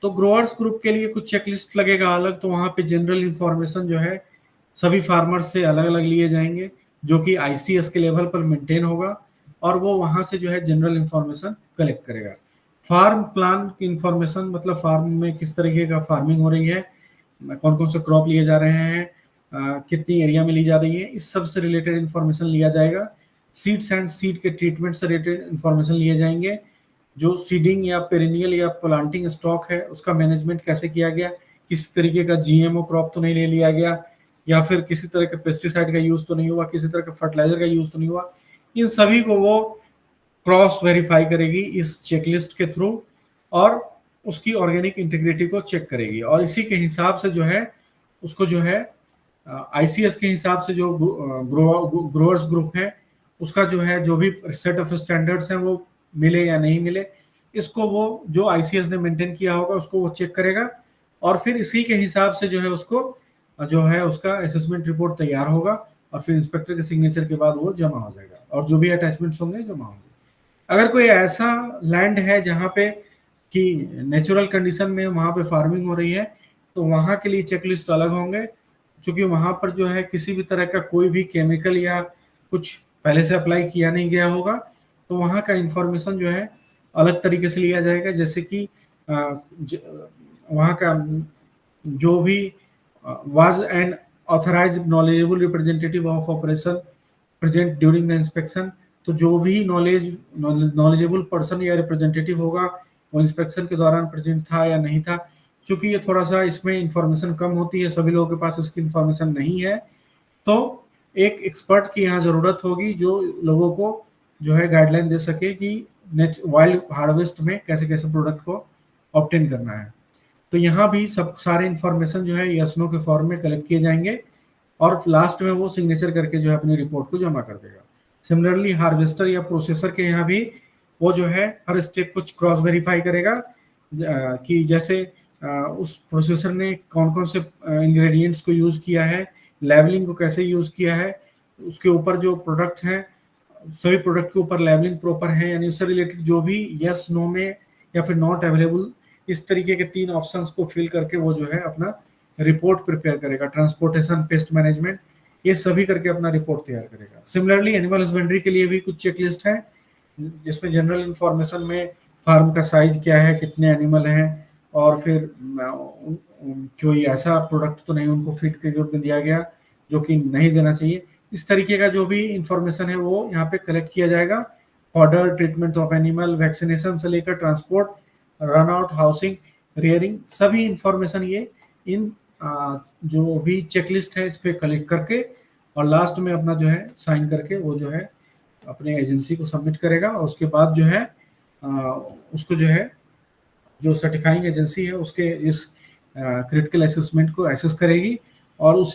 तो ग्रोअर्स ग्रुप के लिए कुछ चेकलिस्ट लगेगा अलग, तो वहाँ पे जनरल इंफॉर्मेशन जो है सभी फार्मर्स से अलग अलग लिए जाएंगे, जो कि ICS के लेवल पर मेंटेन होगा, और वो वहाँ से जो है जनरल इंफॉर्मेशन कलेक्ट करेगा। फार्म प्लान की इंफॉर्मेशन, मतलब फार्म में किस तरीके का फार्मिंग हो रही है, कौन कौन से क्रॉप लिए जा रहे हैं, कितनी एरिया में ली जा रही है, इस सब से रिलेटेड इंफॉर्मेशन लिया जाएगा। सीड्स एंड सीड के ट्रीटमेंट से रिलेटेड इंफॉर्मेशन लिए जाएंगे। जो सीडिंग या पेरिनियल या प्लांटिंग स्टॉक है उसका मैनेजमेंट कैसे किया गया, किस तरीके का जीएमओ क्रॉप तो नहीं ले लिया गया, या फिर किसी तरह के पेस्टिसाइड का यूज तो नहीं हुआ, किसी तरह का फर्टिलाइजर का यूज तो नहीं हुआ। इन सभी को वो क्रॉस वेरीफाई करेगी इस चेकलिस्ट के थ्रू, और उसकी ऑर्गेनिक इंटीग्रिटी को चेक करेगी, और इसी के हिसाब से जो है उसको जो है आईसीएस के हिसाब से जो ग्रोअर्स ग्रुप है उसका जो है जो भी सेट ऑफ स्टैंडर्ड्स हैं वो मिले या नहीं मिले, इसको वो जो आईसीएस ने मेंटेन किया होगा उसको वो चेक करेगा, और फिर इसी के हिसाब से जो है उसको जो है उसका असेसमेंट रिपोर्ट तैयार होगा, और फिर इंस्पेक्टर के सिग्नेचर के बाद वो जमा हो जाएगा, और जो भी अटैचमेंट्स होंगे जमा होंगे। अगर कोई ऐसा लैंड है जहाँ पे कि नेचुरल कंडीशन में वहाँ पे फार्मिंग हो रही है, तो वहाँ के लिए चेकलिस्ट अलग होंगे, क्योंकि वहाँ पर जो है किसी भी तरह का कोई भी केमिकल या कुछ पहले से अप्लाई किया नहीं गया होगा, तो वहाँ का इंफॉर्मेशन जो है अलग तरीके से लिया जाएगा। जैसे कि वहाँ का जो भी was an authorised knowledgeable representative of operation present during the inspection, तो जो भी नॉलेजेबल पर्सन या रिप्रेजेंटेटिव होगा वो इंस्पेक्शन के दौरान प्रेजेंट था या नहीं था। क्योंकि ये थोड़ा सा इसमें इंफॉर्मेशन कम होती है, सभी लोगों के पास इसकी इंफॉर्मेशन नहीं है, तो एक एक्सपर्ट की यहाँ जरूरत होगी जो लोगों को जो है गाइडलाइन दे सके कि वाइल्ड हार्वेस्ट में कैसे कैसे प्रोडक्ट को ऑब्टेन करना है। तो यहाँ भी सब सारे इंफॉर्मेशन जो है यस नो के फॉर्म में कलेक्ट किए जाएंगे, और लास्ट में वो सिग्नेचर करके जो है अपनी रिपोर्ट को जमा कर देगा। सिमिलरली हार्वेस्टर या प्रोसेसर के यहाँ भी वो जो है हर स्टेप को क्रॉस वेरीफाई करेगा कि जैसे उस प्रोसेसर ने कौन कौन से इंग्रेडिएंट्स को यूज किया है, लेबलिंग को कैसे यूज किया है, उसके ऊपर जो प्रोडक्ट हैं सभी प्रोडक्ट के ऊपर लेबलिंग प्रॉपर है, यानी उससे रिलेटेड जो भी यस नो में या फिर नॉट अवेलेबल इस तरीके के 3 ऑप्शंस को फिल करके वो जो है अपना रिपोर्ट प्रिपेयर करेगा। ट्रांसपोर्टेशन, पेस्ट मैनेजमेंट, ये सभी करके अपना रिपोर्ट तैयार करेगा। सिमिलरली एनिमल हस्बेंड्री के लिए भी कुछ चेकलिस्ट है, जिसमें जनरल इंफॉर्मेशन में फार्म का साइज क्या है, कितने एनिमल हैं, और फिर कोई ऐसा प्रोडक्ट तो नहीं उनको फीड के रूप में दिया गया जो कि नहीं देना चाहिए। इस तरीके का जो भी इंफॉर्मेशन है वो यहाँ पे कलेक्ट किया जाएगा। Order, treatment of animal, vaccination से लेकर transport, run out, housing, rearing, सभी इंफॉर्मेशन ये इन जो भी चेकलिस्ट है इस पे कलेक्ट करके, और लास्ट में अपना जो है साइन करके वो जो है अपने एजेंसी को सबमिट करेगा, और उसके बाद जो है उसको जो है जो सर्टिफाइंग एजेंसी है उसके इस क्रिटिकल असेसमेंट को एसेस करेगी, और उस